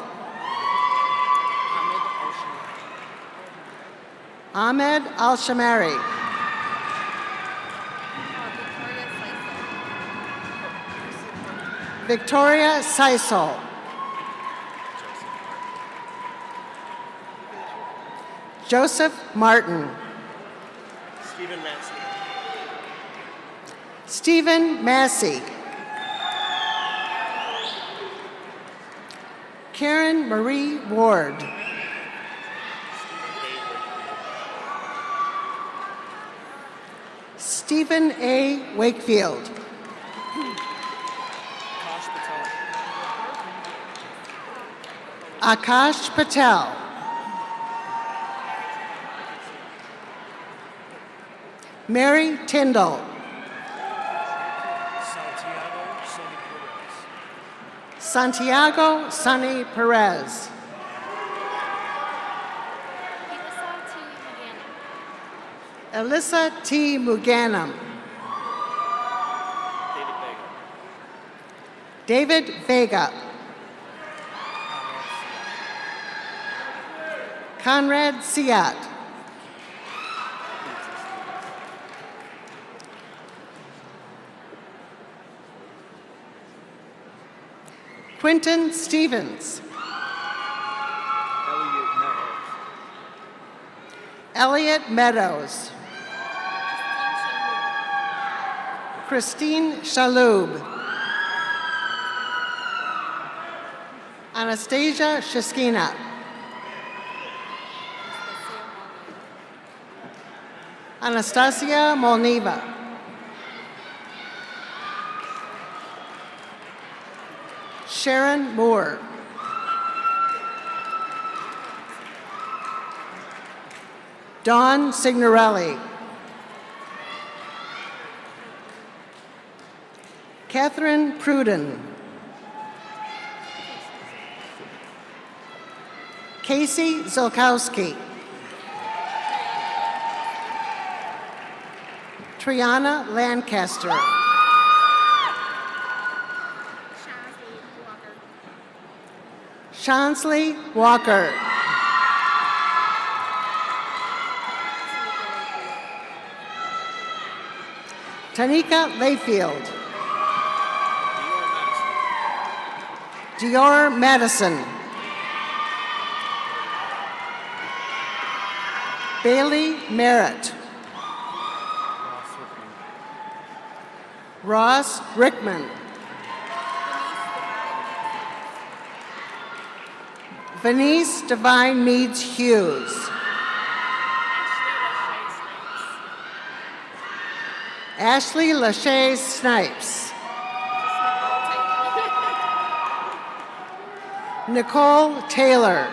Ahmed Al-Shamari. Victoria Seisel. Joseph Martin. Stephen Manson. Stephen Massey. Karen Marie Ward. Stephen A. Wakefield. Akash Patel. Mary Tyndall. Santiago Sonny Perez. Alyssa T. Muganum. David Vega. Conrad Siat. Quentin Stevens. Elliot Meadows. Christine Shaloub. Anastasia Shiskina. Anastasia Molniva. Sharon Moore. Dawn Signorelli. Catherine Pruden. Casey Zolkowski. Triana Lancaster. Shansley Walker. Tanika Layfield. Dior Madison. Bailey Merritt. Ross Rickman. Venice Divine Meads Hughes. Ashley Lachey Snipes. Nicole Taylor.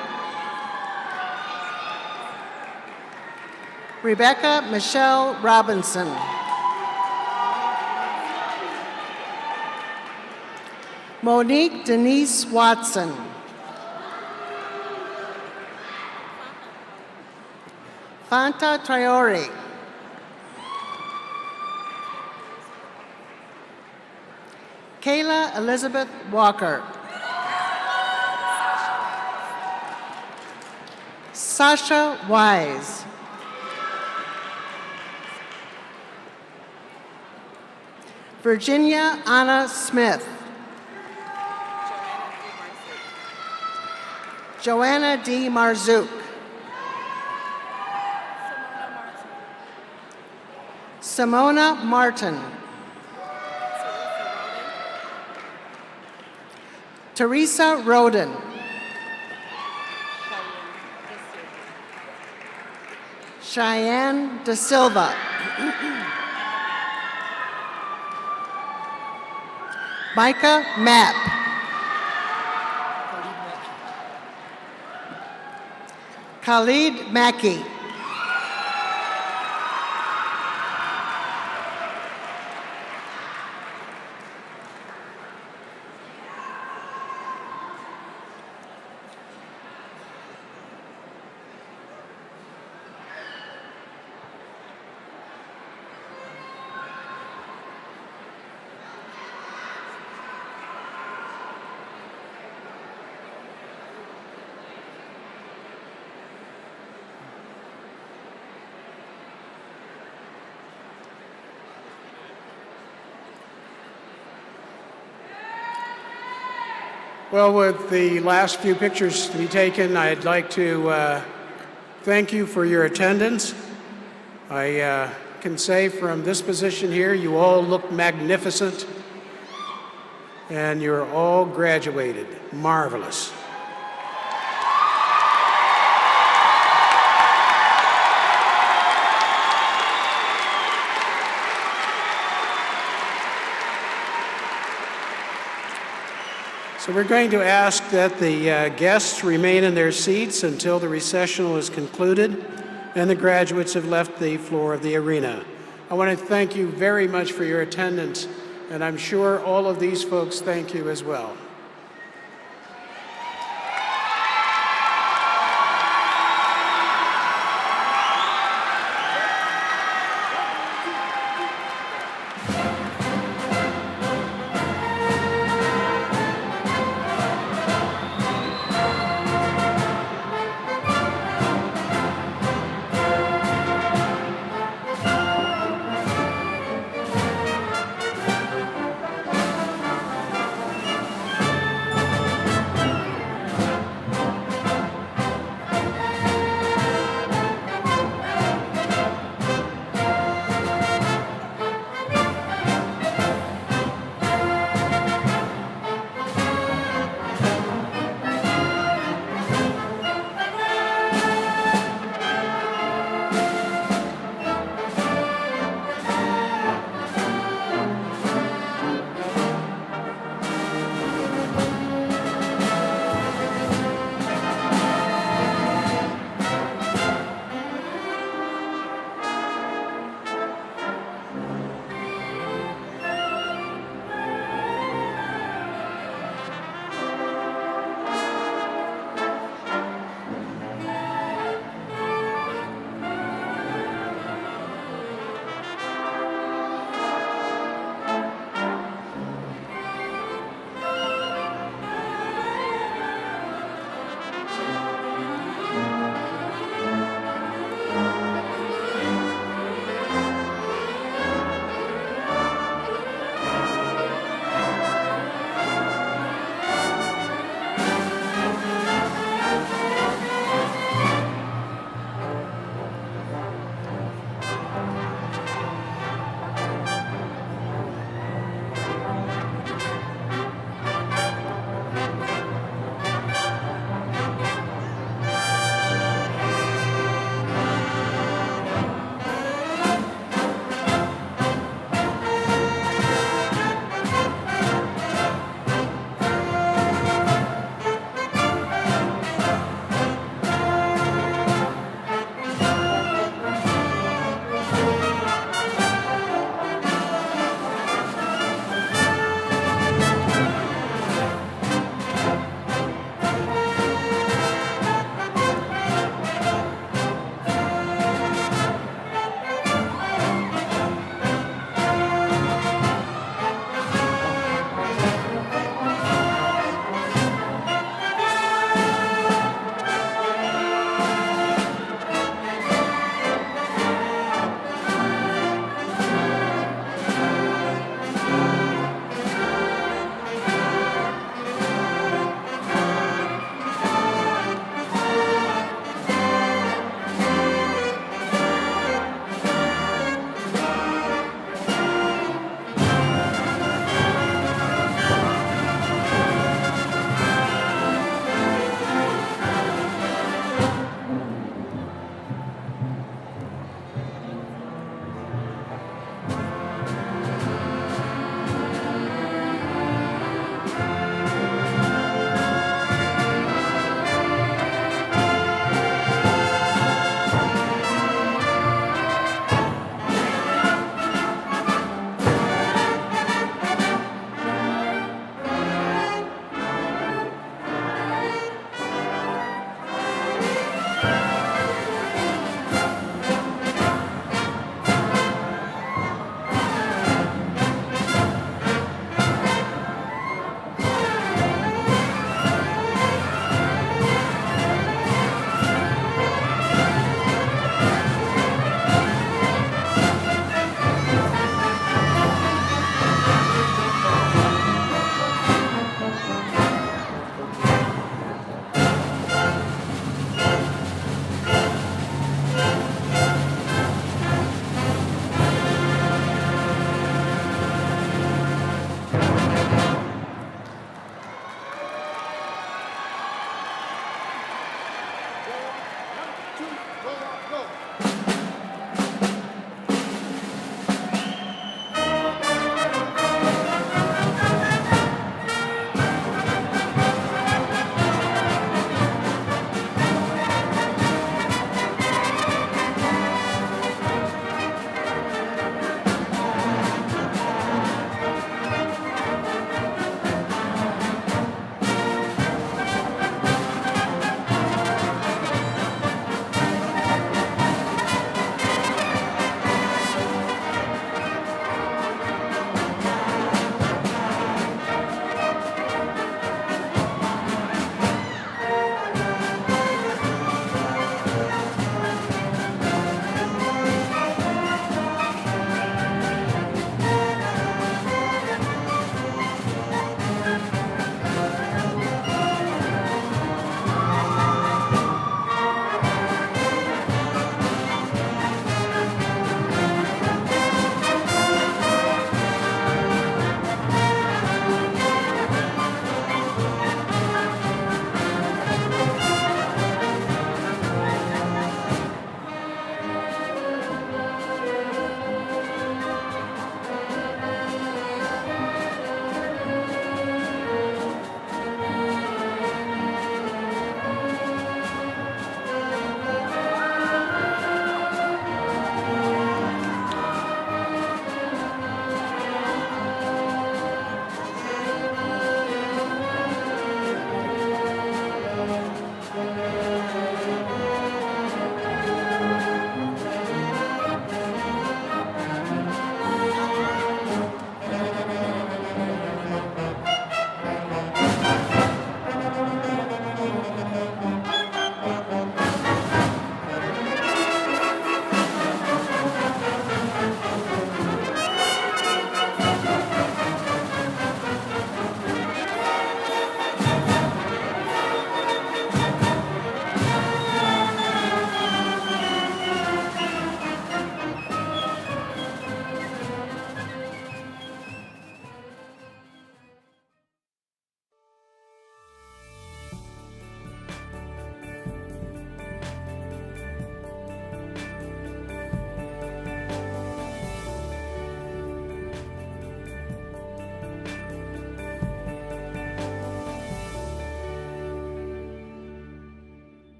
Rebecca Michelle Robinson. Monique Denise Watson. Fanta Traore. Kayla Elizabeth Walker. Sasha Wise. Virginia Anna Smith. Joanna D. Marzouk. Simona Martin. Teresa Roden. Cheyenne Da Silva. Micah Mapp. Khalid Mackey. Well, with the last few pictures to be taken, I'd like to thank you for your attendance. I can say from this position here, you all look magnificent, and you're all graduated. Marvelous. So we're going to ask that the guests remain in their seats until the recessional is concluded and the graduates have left the floor of the arena. I want to thank you very much for your attendance, and I'm sure all of these folks thank you as well.